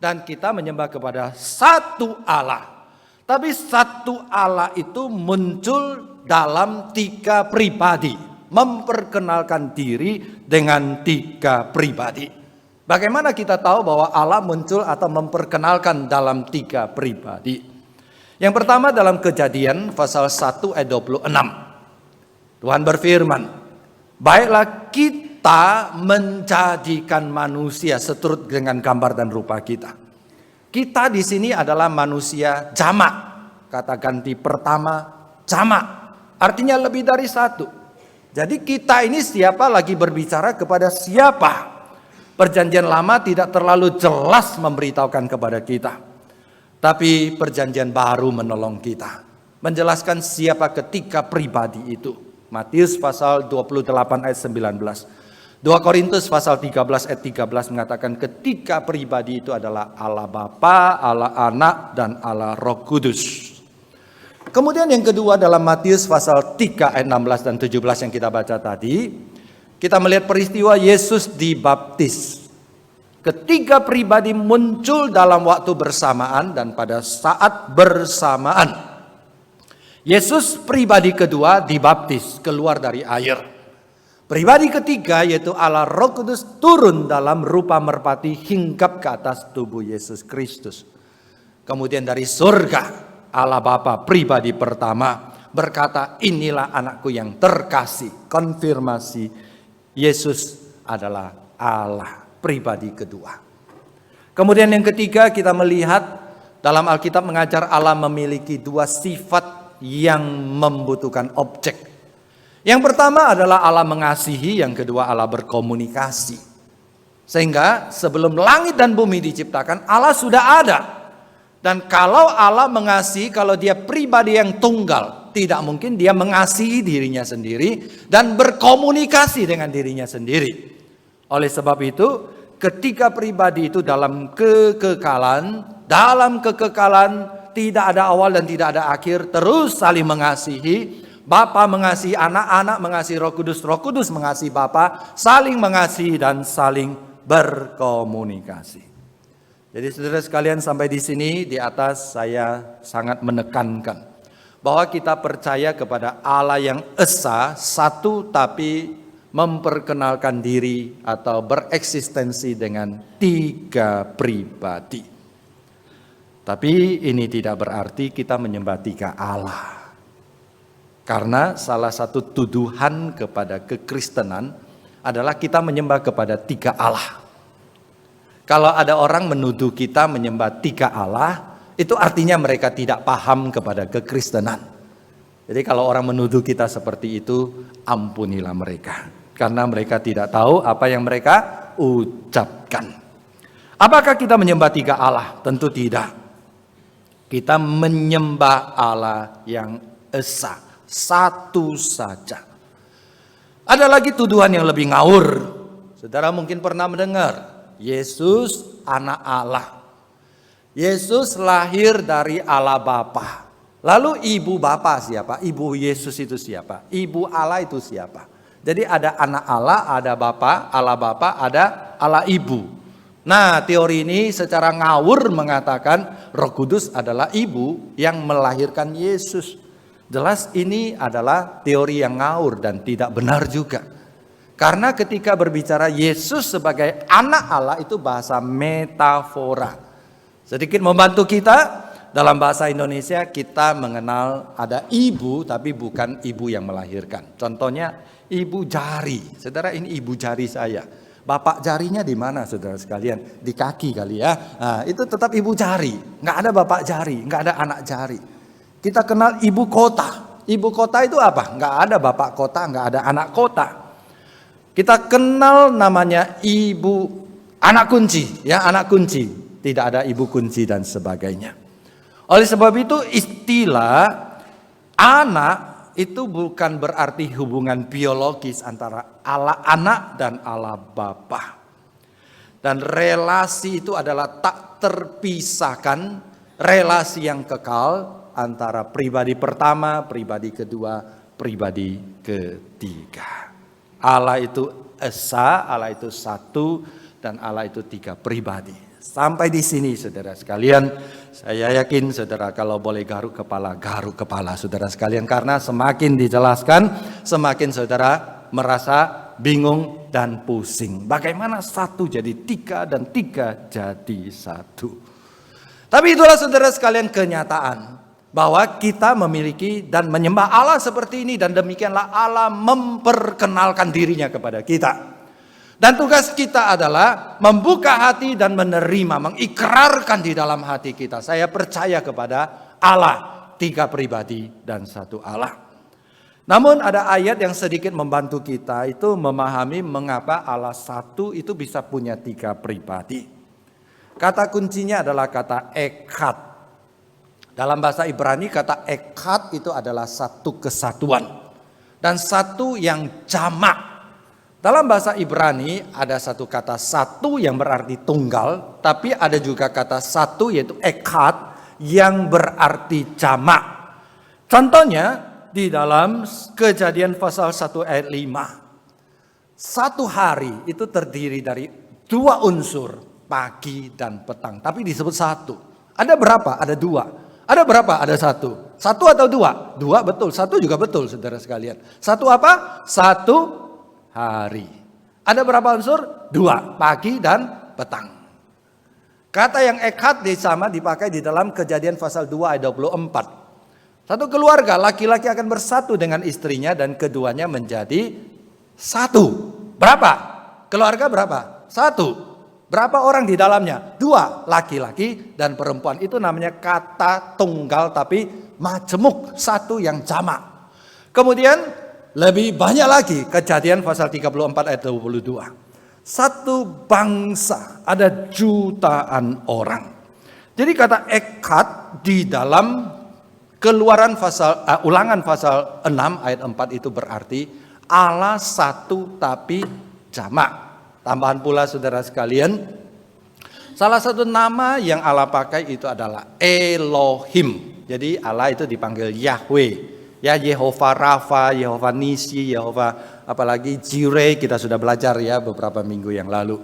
Dan kita menyembah kepada satu Allah. Tapi satu Allah itu muncul dalam 3 pribadi. Memperkenalkan diri dengan 3 pribadi. Bagaimana kita tahu bahwa Allah muncul atau memperkenalkan dalam 3 pribadi? Yang pertama dalam Kejadian pasal 1 ayat 26. Tuhan berfirman, baiklah kita menjadikan manusia seturut dengan gambar dan rupa kita. Kita di sini adalah manusia jamak. Kata ganti pertama jamak. Artinya lebih dari 1. Jadi kita ini siapa lagi berbicara kepada siapa? Perjanjian lama tidak terlalu jelas memberitahukan kepada kita. Tapi perjanjian baru menolong kita. Menjelaskan siapa ketiga pribadi itu. Matius pasal 28 ayat 19. 2 Korintus pasal 13 ayat 13 mengatakan ketiga pribadi itu adalah Allah Bapa, Allah Anak, dan Allah Roh Kudus. Kemudian yang kedua dalam Matius pasal 3 ayat 16 dan 17 yang kita baca tadi. Kita melihat peristiwa Yesus dibaptis. Ketiga pribadi muncul dalam waktu bersamaan dan pada saat bersamaan. Yesus pribadi kedua dibaptis, keluar dari air. Pribadi ketiga yaitu Allah Roh Kudus turun dalam rupa merpati hinggap ke atas tubuh Yesus Kristus. Kemudian dari surga Allah Bapa pribadi pertama berkata, inilah anakku yang terkasih. Konfirmasi Yesus adalah Allah pribadi kedua. Kemudian yang ketiga kita melihat dalam Alkitab mengajar Allah memiliki 2 sifat yang membutuhkan objek. Yang pertama adalah Allah mengasihi, yang kedua Allah berkomunikasi. Sehingga sebelum langit dan bumi diciptakan, Allah sudah ada. Dan kalau Allah mengasihi, kalau dia pribadi yang tunggal, tidak mungkin dia mengasihi dirinya sendiri dan berkomunikasi dengan dirinya sendiri. Oleh sebab itu, ketika pribadi itu dalam kekekalan tidak ada awal dan tidak ada akhir, terus saling mengasihi. Bapa mengasihi anak, anak mengasihi Roh Kudus mengasihi Bapa, saling mengasihi dan saling berkomunikasi. Jadi saudara sekalian, sampai di sini di atas saya sangat menekankan bahwa kita percaya kepada Allah yang esa, satu tapi memperkenalkan diri atau bereksistensi dengan tiga pribadi. Tapi ini tidak berarti kita menyembah tiga Allah. Karena salah satu tuduhan kepada kekristenan adalah kita menyembah kepada tiga Allah. Kalau ada orang menuduh kita menyembah tiga Allah, itu artinya mereka tidak paham kepada kekristenan. Jadi kalau orang menuduh kita seperti itu, ampunilah mereka. Karena mereka tidak tahu apa yang mereka ucapkan. Apakah kita menyembah tiga Allah? Tentu tidak. Kita menyembah Allah yang esa, satu saja. Ada lagi tuduhan yang lebih ngawur. Saudara mungkin pernah mendengar, Yesus anak Allah. Yesus lahir dari Allah Bapa. Lalu ibu Bapa siapa? Ibu Yesus itu siapa? Ibu Allah itu siapa? Jadi ada anak Allah, ada Bapa, Allah Bapa, ada Allah Ibu. Nah, teori ini secara ngawur mengatakan Roh Kudus adalah ibu yang melahirkan Yesus. Jelas ini adalah teori yang ngawur dan tidak benar juga. Karena ketika berbicara Yesus sebagai anak Allah itu bahasa metafora. Sedikit membantu kita, dalam bahasa Indonesia kita mengenal ada ibu tapi bukan ibu yang melahirkan. Contohnya ibu jari. Saudara, ini ibu jari saya. Bapak jarinya di mana saudara sekalian? Di kaki kali ya. Nah, itu tetap ibu jari. Nggak ada bapak jari, nggak ada anak jari. Kita kenal ibu kota. Ibu kota itu apa? Nggak ada bapak kota, nggak ada anak kota. Kita kenal namanya ibu anak kunci, ya anak kunci. Tidak ada ibu kunci dan sebagainya. Oleh sebab itu istilah anak itu bukan berarti hubungan biologis antara Allah anak dan Allah Bapa. Dan relasi itu adalah tak terpisahkan, relasi yang kekal antara pribadi pertama, pribadi kedua, pribadi ketiga. Allah itu esa, Allah itu satu, dan Allah itu tiga pribadi. Sampai di sini saudara sekalian, saya yakin saudara kalau boleh garuk kepala saudara sekalian. Karena semakin dijelaskan, semakin saudara merasa bingung dan pusing. Bagaimana satu jadi tiga dan tiga jadi satu. Tapi itulah saudara sekalian kenyataan. Bahwa kita memiliki dan menyembah Allah seperti ini. Dan demikianlah Allah memperkenalkan dirinya kepada kita. Dan tugas kita adalah membuka hati dan menerima, mengikrarkan di dalam hati kita. Saya percaya kepada Allah, tiga pribadi dan satu Allah. Namun ada ayat yang sedikit membantu kita itu memahami mengapa Allah satu itu bisa punya tiga pribadi. Kata kuncinya adalah kata echad. Dalam bahasa Ibrani kata echad itu adalah satu kesatuan. Dan satu yang jamak. Dalam bahasa Ibrani ada satu kata satu yang berarti tunggal. Tapi ada juga kata satu yaitu echad yang berarti jamak. Contohnya di dalam Kejadian pasal 1 ayat 5. Satu hari itu terdiri dari dua unsur, pagi dan petang. Tapi disebut satu. Ada berapa? Ada dua. Ada berapa? Ada satu. Satu atau dua? Dua betul. Satu juga betul saudara sekalian. Satu apa? Satu hari. Ada berapa unsur? Dua. Pagi dan petang. Kata yang echad sama dipakai di dalam Kejadian pasal 2 ayat 24. Satu keluarga laki-laki akan bersatu dengan istrinya dan keduanya menjadi satu. Berapa? Keluarga berapa? Satu. Berapa orang di dalamnya? Dua, laki-laki dan perempuan. Itu namanya kata tunggal tapi majemuk, satu yang jamak. Kemudian lebih banyak lagi, Kejadian pasal 34 ayat 22. Satu bangsa, ada jutaan orang. Jadi kata ekad di dalam Ulangan pasal 6 ayat 4 itu berarti Allah satu tapi jamak. Tambahan pula saudara sekalian, salah satu nama yang Allah pakai itu adalah Elohim. Jadi Allah itu dipanggil Yahweh. Ya, Yehova Rafa, Yehova Nisi, Yehova apalagi Jireh, kita sudah belajar ya beberapa minggu yang lalu.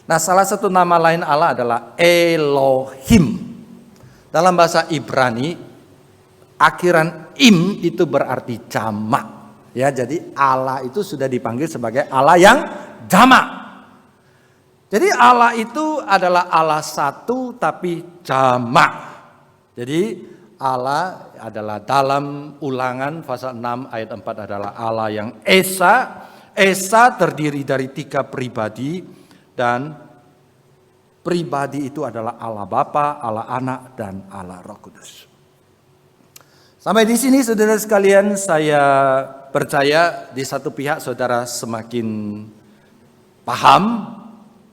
Nah, salah satu nama lain Allah adalah Elohim. Dalam bahasa Ibrani, akhiran im itu berarti jamak. Ya, jadi Allah itu sudah dipanggil sebagai Allah yang jamak. Jadi Allah itu adalah Allah satu tapi jamak. Jadi Allah adalah dalam Ulangan pasal 6 ayat 4 adalah Allah yang Esa. Esa terdiri dari 3 pribadi dan pribadi itu adalah Allah Bapa, Allah Anak dan Allah Roh Kudus. Sampai di sini saudara sekalian, saya percaya di satu pihak saudara semakin paham,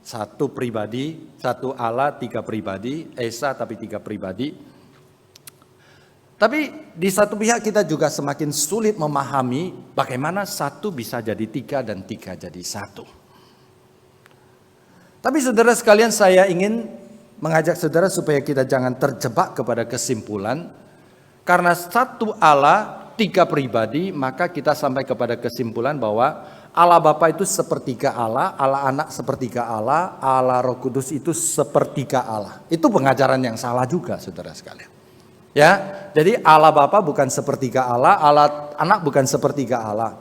satu pribadi, satu Allah, 3 pribadi, Esa tapi 3 pribadi. Tapi di satu pihak kita juga semakin sulit memahami bagaimana satu bisa jadi 3 dan 3 jadi 1. Tapi saudara sekalian, saya ingin mengajak saudara supaya kita jangan terjebak kepada kesimpulan. Karena satu Allah, 3 pribadi, maka kita sampai kepada kesimpulan bahwa Allah Bapa itu sepertiga Allah, Allah Anak sepertiga Allah, Allah Roh Kudus itu sepertiga Allah. Itu pengajaran yang salah juga saudara sekalian. Ya, jadi Allah Bapa bukan sepertiga Allah, Allah Anak bukan sepertiga Allah.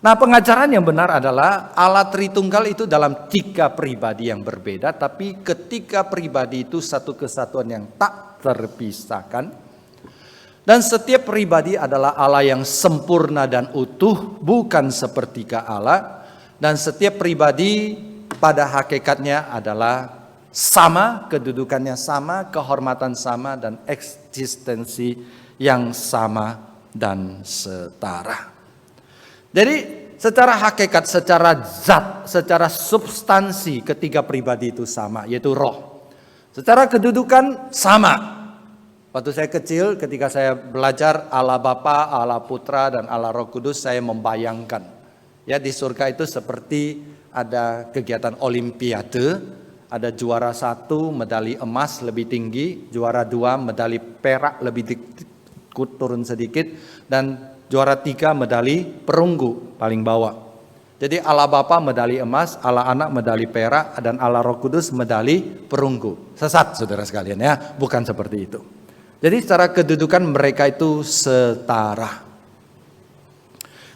Nah, pengajaran yang benar adalah Allah Tritunggal itu dalam 3 pribadi yang berbeda, tapi ketiga pribadi itu satu kesatuan yang tak terpisahkan. Dan setiap pribadi adalah Allah yang sempurna dan utuh, bukan sepertiga Allah. Dan setiap pribadi pada hakikatnya adalah sama, kedudukannya sama, kehormatan sama, dan eksistensi yang sama dan setara. Jadi secara hakikat, secara zat, secara substansi ketiga pribadi itu sama, yaitu roh. Secara kedudukan sama. Waktu saya kecil, ketika saya belajar Allah Bapa, Allah Putra, dan Allah Roh Kudus, saya membayangkan. Ya, di surga itu seperti ada kegiatan olimpiade, ada juara 1 medali emas lebih tinggi, juara 2 medali perak lebih turun sedikit, dan juara 3 medali perunggu paling bawah. Jadi Allah Bapa medali emas, Allah Anak medali perak, dan Allah Roh Kudus medali perunggu. Sesat saudara sekalian ya, bukan seperti itu. Jadi secara kedudukan mereka itu setara.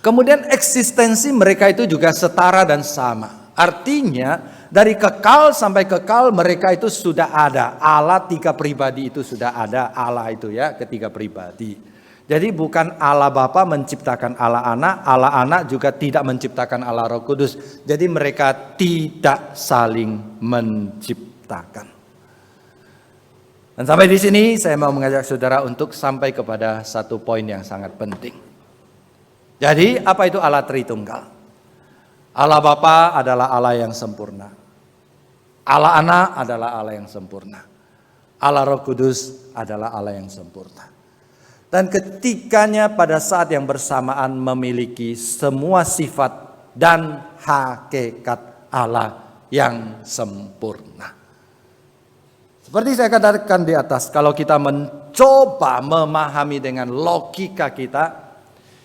Kemudian eksistensi mereka itu juga setara dan sama. Artinya dari kekal sampai kekal mereka itu sudah ada. Allah 3 pribadi itu sudah ada. Allah itu ya, ketiga pribadi. Jadi bukan Allah Bapa menciptakan Allah Anak juga tidak menciptakan Allah Roh Kudus. Jadi mereka tidak saling menciptakan. Dan sampai di sini saya mau mengajak saudara untuk sampai kepada satu poin yang sangat penting. Jadi apa itu Allah Tritunggal? Allah Bapa adalah Allah yang sempurna. Allah Anak adalah Allah yang sempurna. Allah Roh Kudus adalah Allah yang sempurna. Dan ketiganya pada saat yang bersamaan memiliki semua sifat dan hakikat Allah yang sempurna. Seperti saya katakan di atas, kalau kita mencoba memahami dengan logika kita,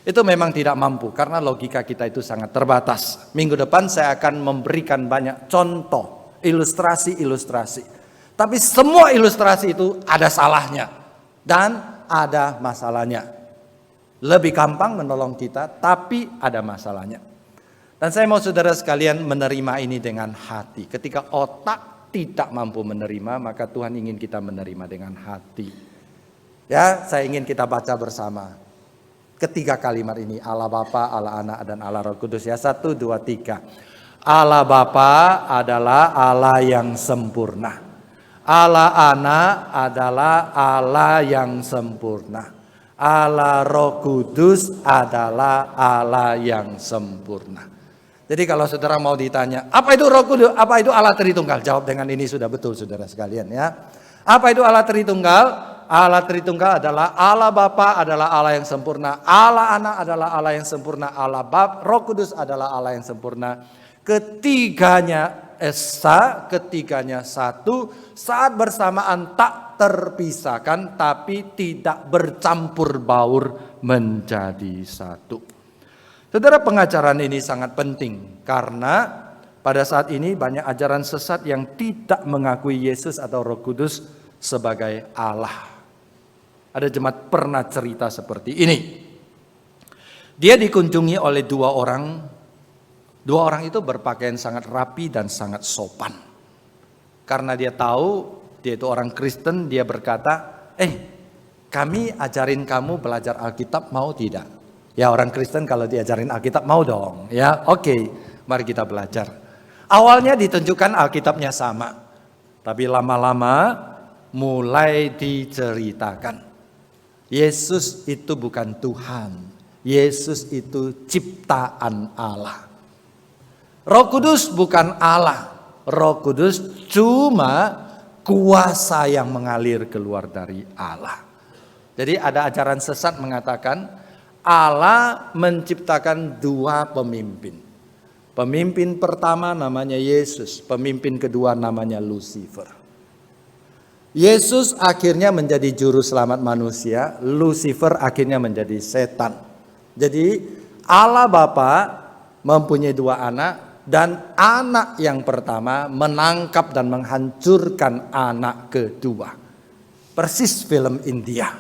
itu memang tidak mampu karena logika kita itu sangat terbatas. Minggu depan saya akan memberikan banyak contoh, ilustrasi-ilustrasi. Tapi semua ilustrasi itu ada salahnya dan ada masalahnya. Lebih gampang menolong kita, tapi ada masalahnya. Dan saya mau saudara sekalian menerima ini dengan hati. Ketika otak tidak mampu menerima, maka Tuhan ingin kita menerima dengan hati. Ya, saya ingin kita baca bersama ketiga kalimat ini, Allah Bapa, Allah Anak, dan Allah Roh Kudus. Ya, 1, 2, 3. Allah Bapa adalah Allah yang sempurna. Allah Anak adalah Allah yang sempurna. Allah Roh Kudus adalah Allah yang sempurna. Jadi kalau saudara mau ditanya, apa itu Roh Kudus? Apa itu Allah Tritunggal? Jawab dengan ini sudah betul saudara sekalian ya. Apa itu Allah Tritunggal? Allah Tritunggal adalah Allah Bapa adalah Allah yang sempurna, Allah Anak adalah Allah yang sempurna, Allah Bapa, Roh Kudus adalah Allah yang sempurna. Ketiganya esa, ketiganya satu, saat bersamaan tak terpisahkan tapi tidak bercampur baur menjadi satu. Saudara, pengajaran ini sangat penting karena pada saat ini banyak ajaran sesat yang tidak mengakui Yesus atau Roh Kudus sebagai Allah. Ada jemaat pernah cerita seperti ini. Dia dikunjungi oleh dua orang. Dua orang itu berpakaian sangat rapi dan sangat sopan. Karena dia tahu dia itu orang Kristen, dia berkata, kami ajarin kamu belajar Alkitab, mau tidak? Ya, orang Kristen kalau diajarin Alkitab mau dong. Ya, oke, mari kita belajar. Awalnya ditunjukkan Alkitabnya sama. Tapi lama-lama mulai diceritakan. Yesus itu bukan Tuhan. Yesus itu ciptaan Allah. Roh Kudus bukan Allah. Roh Kudus cuma kuasa yang mengalir keluar dari Allah. Jadi ada ajaran sesat mengatakan Allah menciptakan dua pemimpin. Pemimpin pertama namanya Yesus, pemimpin kedua namanya Lucifer. Yesus akhirnya menjadi juru selamat manusia, Lucifer akhirnya menjadi setan. Jadi Allah Bapa mempunyai dua anak. Dan anak yang pertama menangkap dan menghancurkan anak kedua. Persis film India.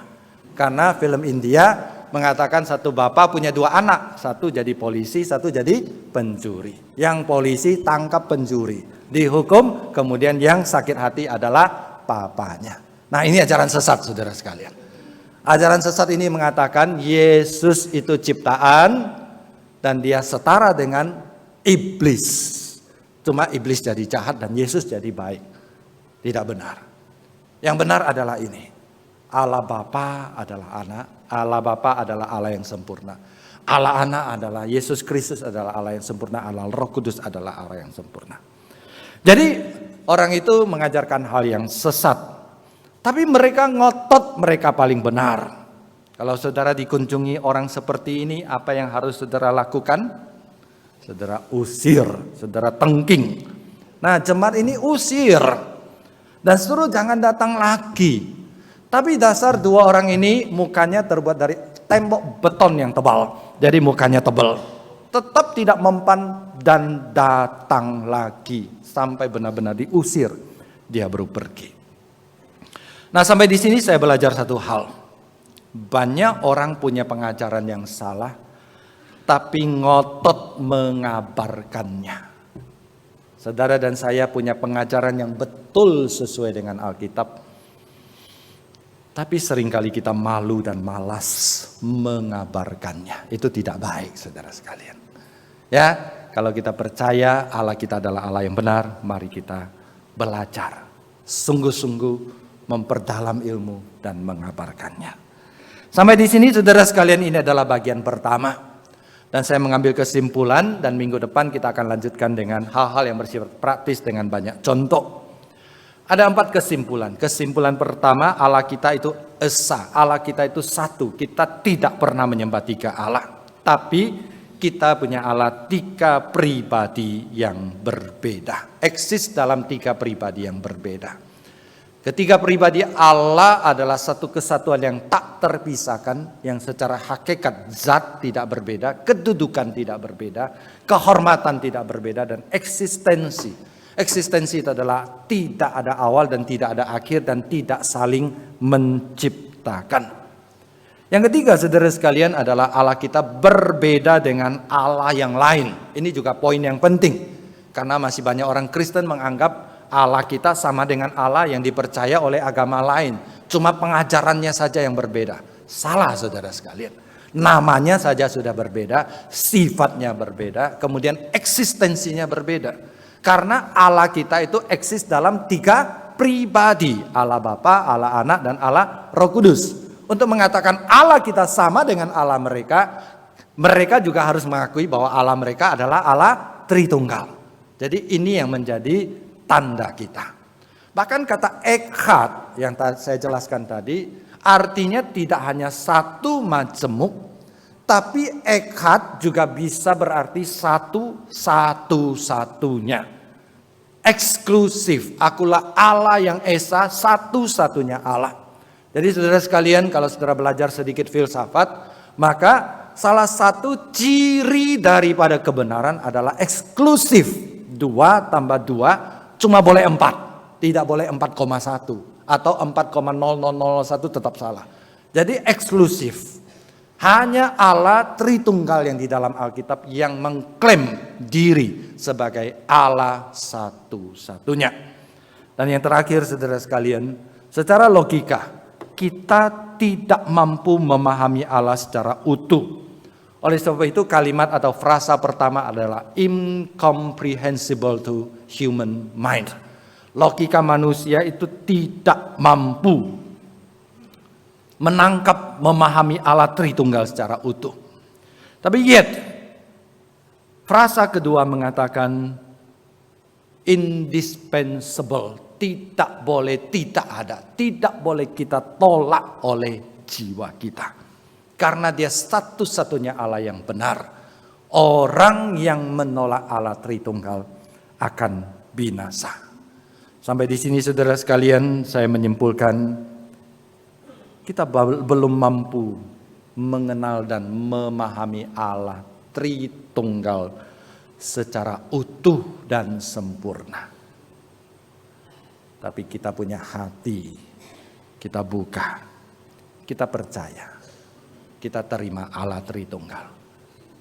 Karena film India mengatakan satu bapak punya dua anak. Satu jadi polisi, satu jadi pencuri. Yang polisi tangkap pencuri. Dihukum, kemudian yang sakit hati adalah papanya. Nah, ini ajaran sesat saudara sekalian. Ajaran sesat ini mengatakan Yesus itu ciptaan dan dia setara dengan iblis. Cuma iblis jadi jahat dan Yesus jadi baik. Tidak benar. Yang benar adalah ini. Allah Bapa adalah anak. Allah Bapa adalah Allah yang sempurna. Allah Anak adalah Yesus Kristus adalah Allah yang sempurna. Allah Roh Kudus adalah Allah yang sempurna. Jadi orang itu mengajarkan hal yang sesat. Tapi mereka ngotot mereka paling benar. Kalau saudara dikunjungi orang seperti ini, apa yang harus saudara lakukan? Saudara usir, saudara tengking. Nah, jemaat ini usir. Dan suruh jangan datang lagi. Tapi dasar dua orang ini mukanya terbuat dari tembok beton yang tebal. Jadi mukanya tebal. Tetap tidak mempan dan datang lagi. Sampai benar-benar diusir. Dia baru pergi. Nah, sampai di sini saya belajar satu hal. Banyak orang punya pengajaran yang salah. Tapi ngotot mengabarkannya. Saudara dan saya punya pengajaran yang betul sesuai dengan Alkitab. Tapi seringkali kita malu dan malas mengabarkannya. Itu tidak baik saudara sekalian. Ya, kalau kita percaya Allah kita adalah Allah yang benar, mari kita belajar. Sungguh-sungguh memperdalam ilmu dan mengabarkannya. Sampai di sini saudara sekalian, ini adalah bagian pertama. Dan saya mengambil kesimpulan dan minggu depan kita akan lanjutkan dengan hal-hal yang bersifat praktis dengan banyak contoh. Ada 4 kesimpulan. Kesimpulan pertama, Allah kita itu esa, Allah kita itu satu. Kita tidak pernah menyembah 3 Allah. Tapi kita punya Allah 3 pribadi yang berbeda. Eksis dalam 3 pribadi yang berbeda. Ketiga pribadi Allah adalah satu kesatuan yang tak terpisahkan, yang secara hakikat zat tidak berbeda, kedudukan tidak berbeda, kehormatan tidak berbeda, dan eksistensi. Eksistensi itu adalah tidak ada awal dan tidak ada akhir dan tidak saling menciptakan. Yang ketiga saudara sekalian adalah Allah kita berbeda dengan Allah yang lain. Ini juga poin yang penting, karena masih banyak orang Kristen menganggap Allah kita sama dengan Allah yang dipercaya oleh agama lain. Cuma pengajarannya saja yang berbeda. Salah saudara sekalian. Namanya saja sudah berbeda, sifatnya berbeda, kemudian eksistensinya berbeda. Karena Allah kita itu eksis dalam 3 pribadi. Allah Bapa, Allah Anak, dan Allah Roh Kudus. untuk mengatakan Allah kita sama dengan Allah mereka, mereka juga harus mengakui bahwa Allah mereka adalah Allah Tritunggal. Jadi ini yang menjadi tanda kita. Bahkan kata Echad yang saya jelaskan tadi, artinya tidak hanya satu majemuk, tapi Echad juga bisa berarti satu-satunya. Eksklusif, akulah Allah yang esa, satu-satunya Allah. Jadi saudara sekalian, kalau saudara belajar sedikit filsafat, maka salah satu ciri daripada kebenaran adalah eksklusif. 2 tambah 2 cuma boleh 4, tidak boleh 4,1 atau 4,0001 tetap salah. Jadi eksklusif. Hanya Allah Tritunggal yang di dalam Alkitab yang mengklaim diri sebagai Allah satu-satunya. Dan yang terakhir saudara sekalian, secara logika kita tidak mampu memahami Allah secara utuh. Oleh sebab itu kalimat atau frasa pertama adalah incomprehensible to human mind. Logika manusia itu tidak mampu menangkap, memahami Allah Tritunggal secara utuh. Tapi yet, frasa kedua mengatakan indispensable, tidak boleh tidak ada, tidak boleh kita tolak oleh jiwa kita. Karena dia satu-satunya Allah yang benar. Orang yang menolak Allah Tritunggal akan binasa. Sampai di sini saudara sekalian, saya menyimpulkan kita belum mampu mengenal dan memahami Allah Tritunggal secara utuh dan sempurna. Tapi kita punya hati, kita buka, kita percaya, kita terima Allah Tritunggal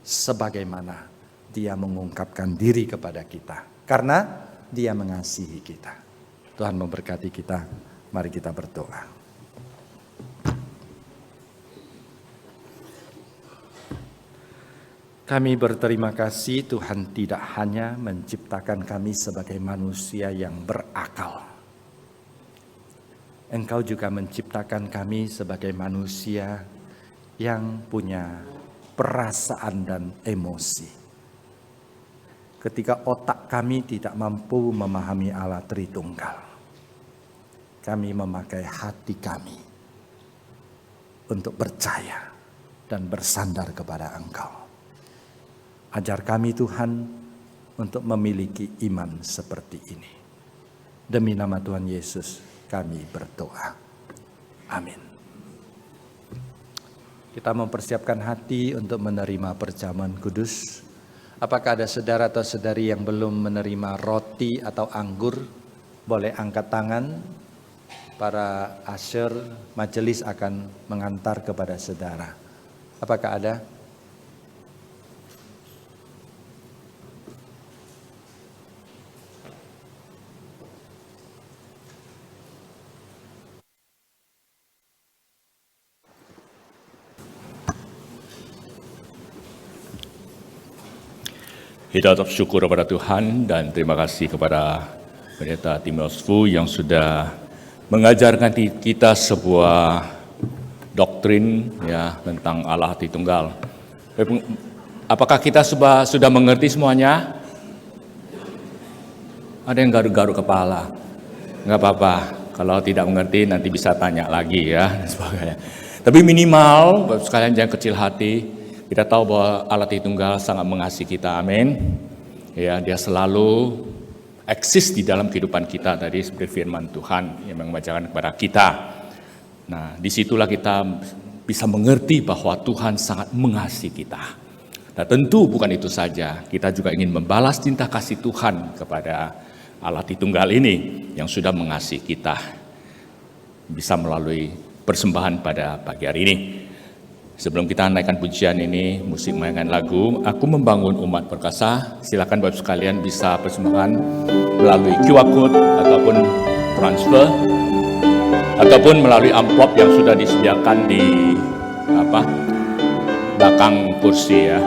sebagaimana Dia mengungkapkan diri kepada kita, karena Dia mengasihi kita. Tuhan memberkati kita. Mari kita berdoa. Kami berterima kasih Tuhan tidak hanya menciptakan kami sebagai manusia yang berakal. Engkau juga menciptakan kami sebagai manusia yang punya perasaan dan emosi. Ketika otak kami tidak mampu memahami Allah Tritunggal, kami memakai hati kami untuk percaya dan bersandar kepada Engkau. Ajar kami Tuhan untuk memiliki iman seperti ini. Demi nama Tuhan Yesus kami berdoa. Amin. Kita mempersiapkan hati untuk menerima perjamuan kudus. Apakah ada saudara atau saudari yang belum menerima roti atau anggur? Boleh angkat tangan. Para usher majelis akan mengantar kepada saudara. Apakah ada? Kita ucap syukur kepada Tuhan dan terima kasih kepada Pendeta Timotius Fu yang sudah mengajarkan kita sebuah doktrin ya tentang Allah Tritunggal. Apakah kita sudah mengerti semuanya? Ada yang garuk-garuk kepala. Enggak apa-apa, kalau tidak mengerti nanti bisa tanya lagi ya dan sebagainya. Tapi minimal Bapak sekalian jangan kecil hati. Kita tahu bahwa Allah Tritunggal sangat mengasihi kita, amin. Ya, Dia selalu eksis di dalam kehidupan kita tadi seperti firman Tuhan yang membacakan kepada kita. Nah, disitulah kita bisa mengerti bahwa Tuhan sangat mengasihi kita. Nah, tentu bukan itu saja, kita juga ingin membalas cinta kasih Tuhan kepada Allah Tritunggal ini yang sudah mengasihi kita. Bisa melalui persembahan pada pagi hari ini. Sebelum kita naikkan pujian ini, musik mainkan lagu, Aku Membangun Umat Perkasa. Silakan Bapak sekalian bisa persembahan melalui QR Code ataupun transfer, ataupun melalui amplop yang sudah disediakan di belakang kursi ya.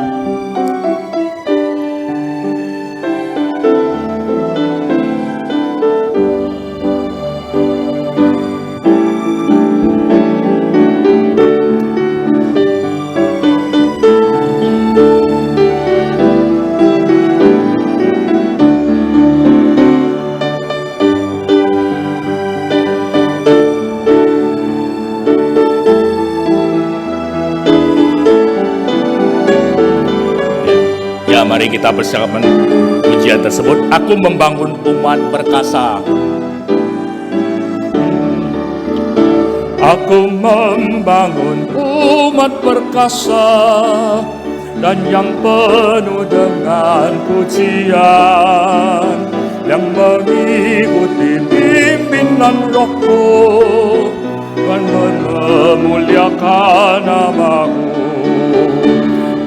Mari kita bersama pujian tersebut. Aku membangun umat perkasa. Aku membangun umat perkasa dan yang penuh dengan pujian, yang mengikuti pimpinan Rohku dan memuliakan namamu.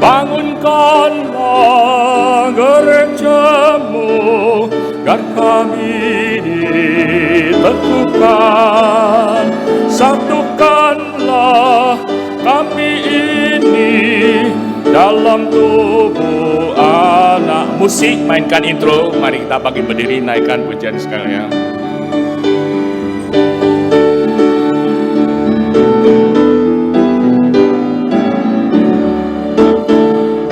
Bangunkanlah gerejamu, agar kami diteguhkan. Satukanlah kami ini dalam tubuh anak. Musik, mainkan intro. Mari kita bangkit berdiri, naikkan pujian sekalian.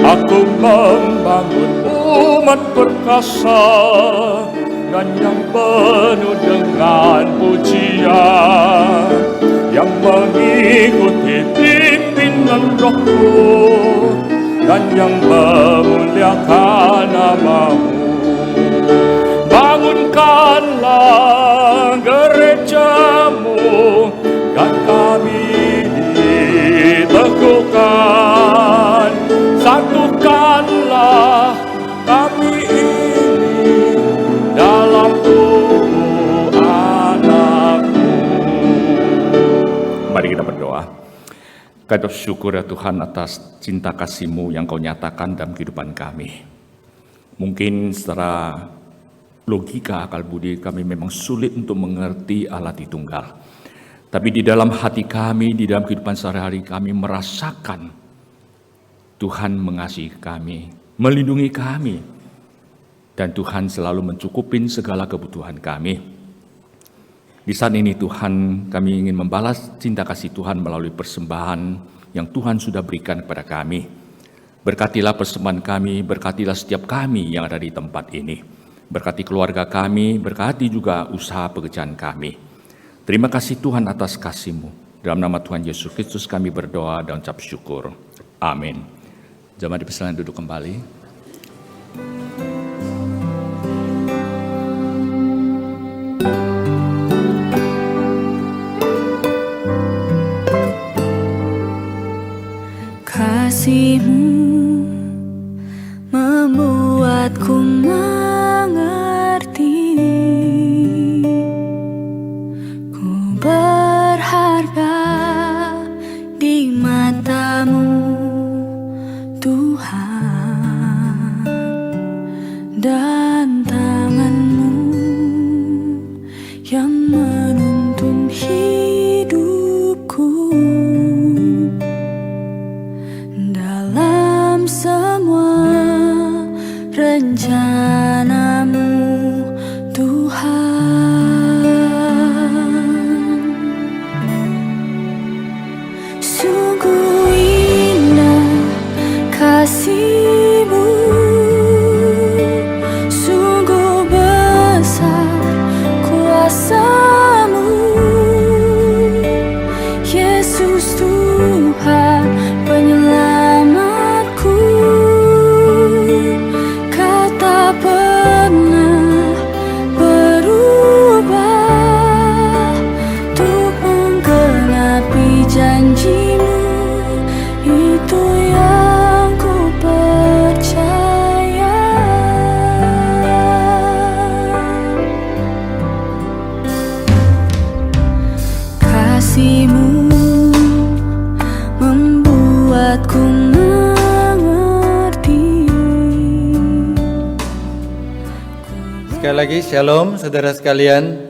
Aku membangun umat perkasa dan yang penuh dengan pujian, yang mengikuti pimpinan Rohku dan yang memuliakan namamu. Bangunkanlah gerejamu, dan kami diteguhkan. Satukanlah kami ini dalam tubuh anakmu. Mari kita berdoa. Kami bersyukur ya Tuhan atas cinta kasih-Mu yang Kau nyatakan dalam kehidupan kami. Mungkin secara logika akal budi kami memang sulit untuk mengerti Allah Tritunggal. Tapi di dalam hati kami, di dalam kehidupan sehari-hari kami merasakan Tuhan mengasihi kami, melindungi kami, dan Tuhan selalu mencukupin segala kebutuhan kami. Di saat ini Tuhan, kami ingin membalas cinta kasih Tuhan melalui persembahan yang Tuhan sudah berikan kepada kami. Berkatilah persembahan kami, berkatilah setiap kami yang ada di tempat ini. Berkati keluarga kami, berkati juga usaha pekerjaan kami. Terima kasih Tuhan atas kasih-Mu. Dalam nama Tuhan Yesus Kristus kami berdoa dan ucap syukur. Amin. Jemaat dipersilakan duduk kembali. Kasih-Mu membuatku mengerti, ku berharga di mata-Mu Tuhan, dan tangan-Mu yang menuntun hidupku. Dalam semua rencana-Mu Tuhan, sungguh indah kasih-Mu, sungguh besar kuasa-Mu, Yesus Tuhan penyelamatku. Kau tak pernah berubah untuk menggenapi janji-Mu, itu yang ku percaya. Kasih-Mu membuatku mengerti. Sekali lagi, shalom saudara sekalian.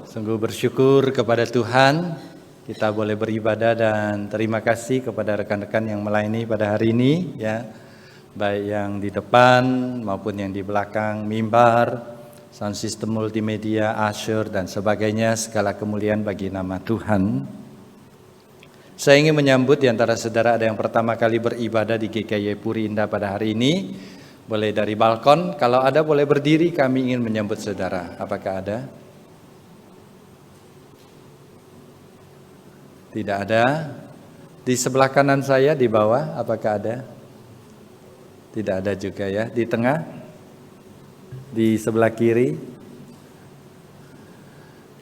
Sungguh bersyukur kepada Tuhan, kita boleh beribadah dan terima kasih kepada rekan-rekan yang melayani pada hari ini, ya, baik yang di depan maupun yang di belakang mimbar, sound system multimedia, usher dan sebagainya. Segala kemuliaan bagi nama Tuhan. Saya ingin menyambut di antara saudara ada yang pertama kali beribadah di GKY Puri Indah pada hari ini. Boleh dari balkon, kalau ada boleh berdiri, kami ingin menyambut saudara. Apakah ada? Tidak ada. Di sebelah kanan saya di bawah, apakah ada? Tidak ada juga ya. Di tengah? Di sebelah kiri?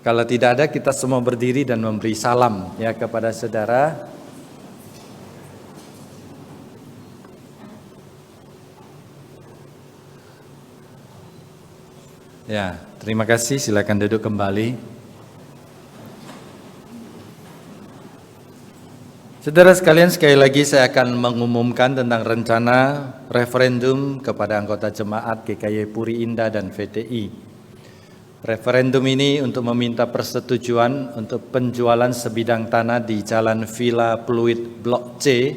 Kalau tidak ada, kita semua berdiri dan memberi salam ya kepada saudara. Ya, terima kasih. Silakan duduk kembali. Saudara sekalian, sekali lagi saya akan mengumumkan tentang rencana referendum kepada anggota jemaat GKY Puri Indah dan VTI. Referendum ini untuk meminta persetujuan untuk penjualan sebidang tanah di Jalan Villa Pluit Blok C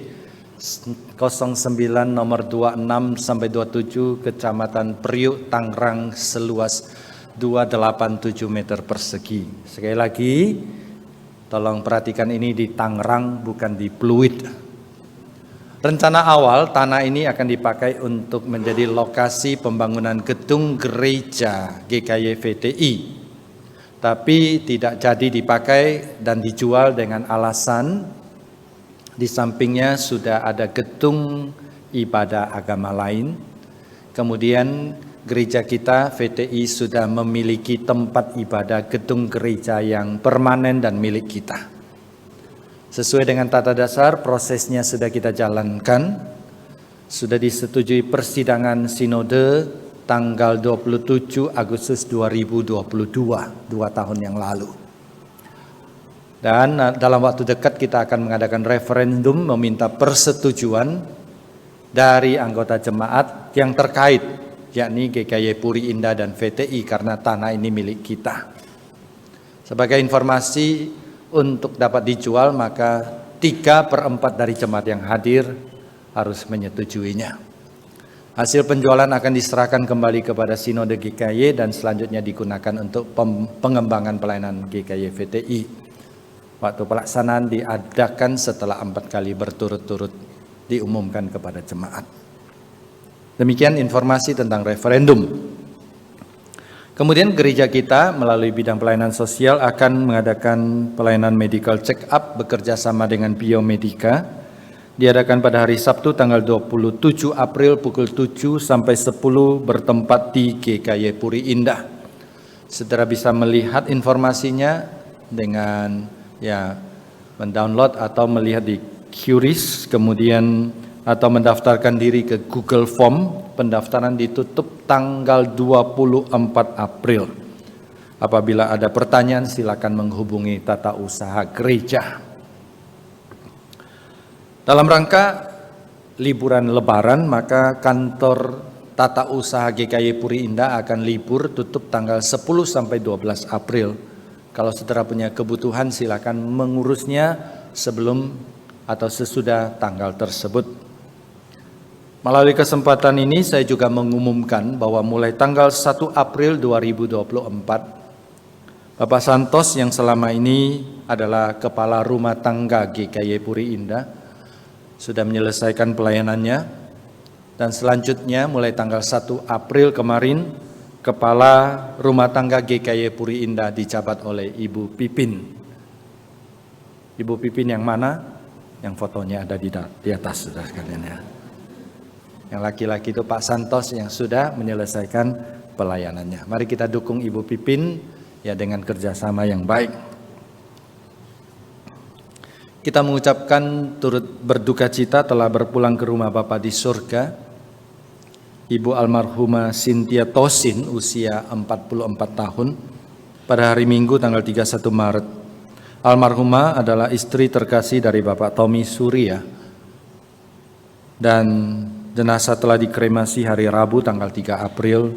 09 nomor 26 sampai 27 Kecamatan Priuk, Tangerang seluas 287 meter persegi. Sekali lagi, tolong perhatikan ini di Tangerang bukan di Pluit. Rencana awal tanah ini akan dipakai untuk menjadi lokasi pembangunan gedung gereja GKY VTI. Tapi tidak jadi dipakai dan dijual dengan alasan di sampingnya sudah ada gedung ibadah agama lain. Kemudian gereja kita VTI sudah memiliki tempat ibadah gedung gereja yang permanen dan milik kita. Sesuai dengan tata dasar, prosesnya sudah kita jalankan. Sudah disetujui persidangan sinode tanggal 27 Agustus 2022, 2 tahun yang lalu. Dan dalam waktu dekat kita akan mengadakan referendum meminta persetujuan dari anggota jemaat yang terkait, yakni GKY Puri Indah dan VTI, karena tanah ini milik kita. Sebagai informasi, untuk dapat dijual maka 3/4 dari jemaat yang hadir harus menyetujuinya. Hasil penjualan akan diserahkan kembali kepada Sinode GKY dan selanjutnya digunakan untuk pengembangan pelayanan GKY VTI. Waktu pelaksanaan diadakan setelah 4 kali berturut-turut diumumkan kepada jemaat. Demikian informasi tentang referendum. Kemudian gereja kita melalui bidang pelayanan sosial akan mengadakan pelayanan medical check up bekerja sama dengan Biomedika. Diadakan pada hari Sabtu tanggal 27 April pukul 7 sampai 10 bertempat di GKY Puri Indah. Saudara bisa melihat informasinya dengan mendownload atau melihat di QRIS, kemudian atau mendaftarkan diri ke Google Form. Pendaftaran ditutup tanggal 24 April. Apabila ada pertanyaan silakan menghubungi tata usaha gereja. Dalam rangka liburan Lebaran, maka kantor tata usaha GKY Puri Indah akan libur tutup tanggal 10 sampai 12 April. Kalau saudara punya kebutuhan silakan mengurusnya sebelum atau sesudah tanggal tersebut. Melalui kesempatan ini saya juga mengumumkan bahwa mulai tanggal 1 April 2024, Bapak Santos yang selama ini adalah Kepala Rumah Tangga GKY Puri Indah sudah menyelesaikan pelayanannya, dan selanjutnya mulai tanggal 1 April kemarin Kepala Rumah Tangga GKY Puri Indah dijabat oleh Ibu Pipin. Ibu Pipin yang mana? Yang fotonya ada di atas, saudara sekalian ya. Yang laki-laki itu Pak Santos yang sudah menyelesaikan pelayanannya. Mari kita dukung Ibu Pipin ya dengan kerjasama yang baik. Kita mengucapkan turut berduka cita telah berpulang ke rumah Bapa di surga Ibu almarhumah Cynthia Tosin usia 44 tahun pada hari Minggu tanggal 31 Maret. Almarhumah adalah istri terkasih dari Bapak Tommy Surya dan jenazah telah dikremasi hari Rabu tanggal 3 April.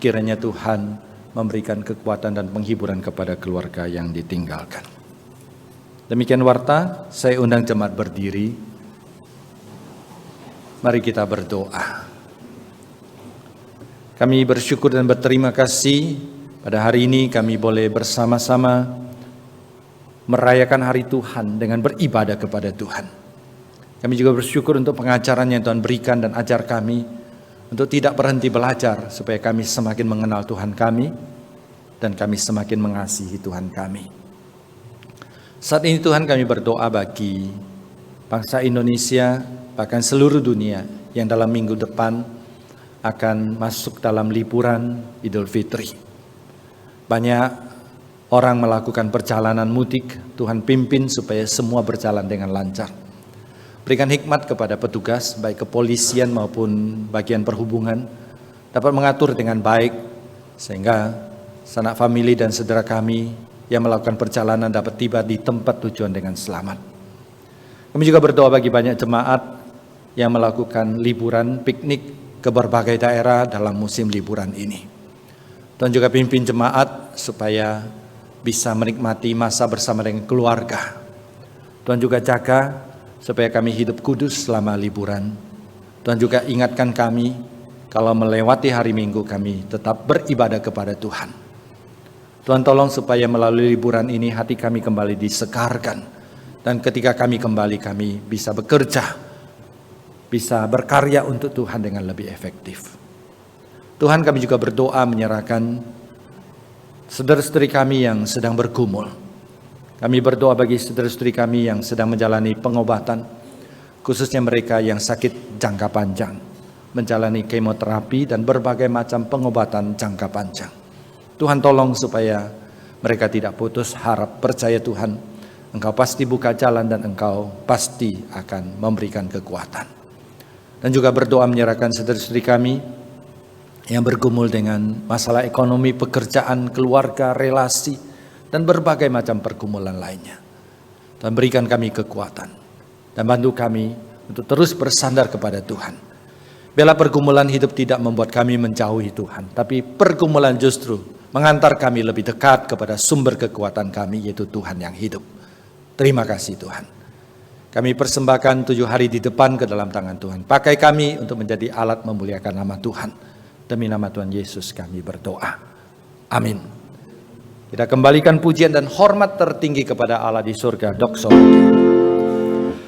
Kiranya Tuhan memberikan kekuatan dan penghiburan kepada keluarga yang ditinggalkan. Demikian warta, saya undang jemaat berdiri. Mari kita berdoa. Kami bersyukur dan berterima kasih pada hari ini kami boleh bersama-sama merayakan hari Tuhan dengan beribadah kepada Tuhan. Kami juga bersyukur untuk pengajaran yang Tuhan berikan dan ajar kami untuk tidak berhenti belajar supaya kami semakin mengenal Tuhan kami dan kami semakin mengasihi Tuhan kami. Saat ini Tuhan kami berdoa bagi bangsa Indonesia bahkan seluruh dunia yang dalam minggu depan akan masuk dalam liburan Idul Fitri. Banyak orang melakukan perjalanan mudik, Tuhan pimpin supaya semua berjalan dengan lancar. Berikan hikmat kepada petugas, baik kepolisian maupun bagian perhubungan, dapat mengatur dengan baik, sehingga sanak famili dan saudara kami yang melakukan perjalanan dapat tiba di tempat tujuan dengan selamat. Kami juga berdoa bagi banyak jemaat yang melakukan liburan piknik ke berbagai daerah dalam musim liburan ini. Tuhan juga pimpin jemaat supaya bisa menikmati masa bersama dengan keluarga. Tuhan juga jaga supaya kami hidup kudus selama liburan. Tuhan juga ingatkan kami kalau melewati hari Minggu kami tetap beribadah kepada Tuhan. Tuhan tolong supaya melalui liburan ini hati kami kembali disegarkan. Dan ketika kami kembali kami bisa bekerja, bisa berkarya untuk Tuhan dengan lebih efektif. Tuhan, kami juga berdoa menyerahkan saudara-saudari kami yang sedang bergumul. Kami berdoa bagi saudara-saudari kami yang sedang menjalani pengobatan, khususnya mereka yang sakit jangka panjang, menjalani kemoterapi dan berbagai macam pengobatan jangka panjang. Tuhan tolong supaya mereka tidak putus harap, percaya Tuhan, Engkau pasti buka jalan dan Engkau pasti akan memberikan kekuatan. Dan juga berdoa menyerahkan saudara-saudari kami yang bergumul dengan masalah ekonomi, pekerjaan, keluarga, relasi, dan berbagai macam pergumulan lainnya. Tuhan berikan kami kekuatan dan bantu kami untuk terus bersandar kepada Tuhan. Biarlah pergumulan hidup tidak membuat kami menjauhi Tuhan, tapi pergumulan justru mengantar kami lebih dekat kepada sumber kekuatan kami, yaitu Tuhan yang hidup. Terima kasih Tuhan. Kami persembahkan 7 hari di depan ke dalam tangan Tuhan. Pakai kami untuk menjadi alat memuliakan nama Tuhan. Demi nama Tuhan Yesus kami berdoa. Amin. Kita kembalikan pujian dan hormat tertinggi kepada Allah di surga. Doxologi.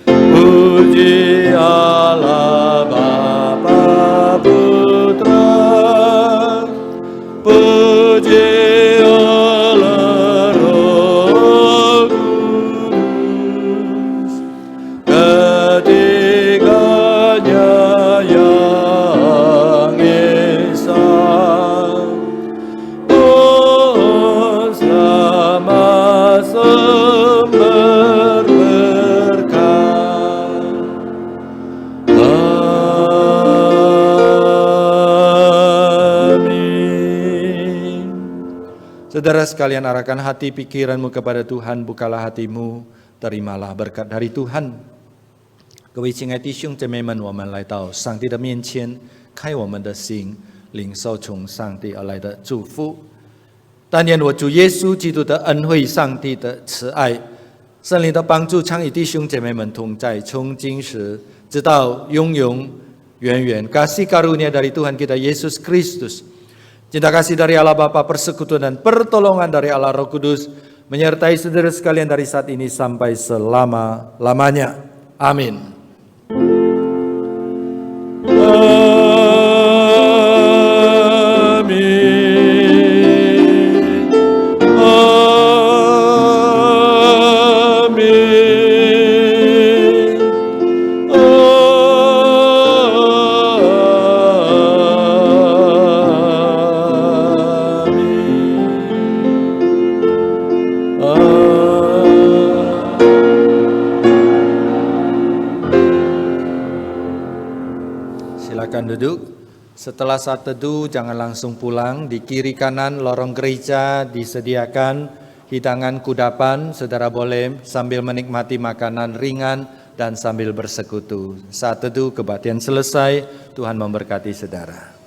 Puji Allah Bapa Putra, puji Allah Roh Kudus, ketiganya yang esa. Oh selamat sumber berkah. Amin. Saudara sekalian, arahkan hati pikiranmu kepada Tuhan, bukalah hatimu, terimalah berkat dari Tuhan. 各位亲爱弟兄姐妹们，我们来到上帝的面前，开我们的心，领受从上帝而来的祝福。但愿我主耶稣基督的恩惠、上帝的慈爱、圣灵的帮助，常与弟兄姐妹们同在，从今时直到永永远远。Kasih karunia dari Tuhan kita Yesus Kristus, cinta kasih dari Allah Bapa, persekutuan dan pertolongan dari Allah Roh Kudus menyertai saudara sekalian dari saat ini sampai selama-lamanya. Amin. Silakan duduk. Setelah saat teduh jangan langsung pulang. Di kiri kanan lorong gereja disediakan hidangan kudapan. Saudara boleh sambil menikmati makanan ringan dan sambil bersekutu. Saat teduh kebaktian selesai, Tuhan memberkati saudara.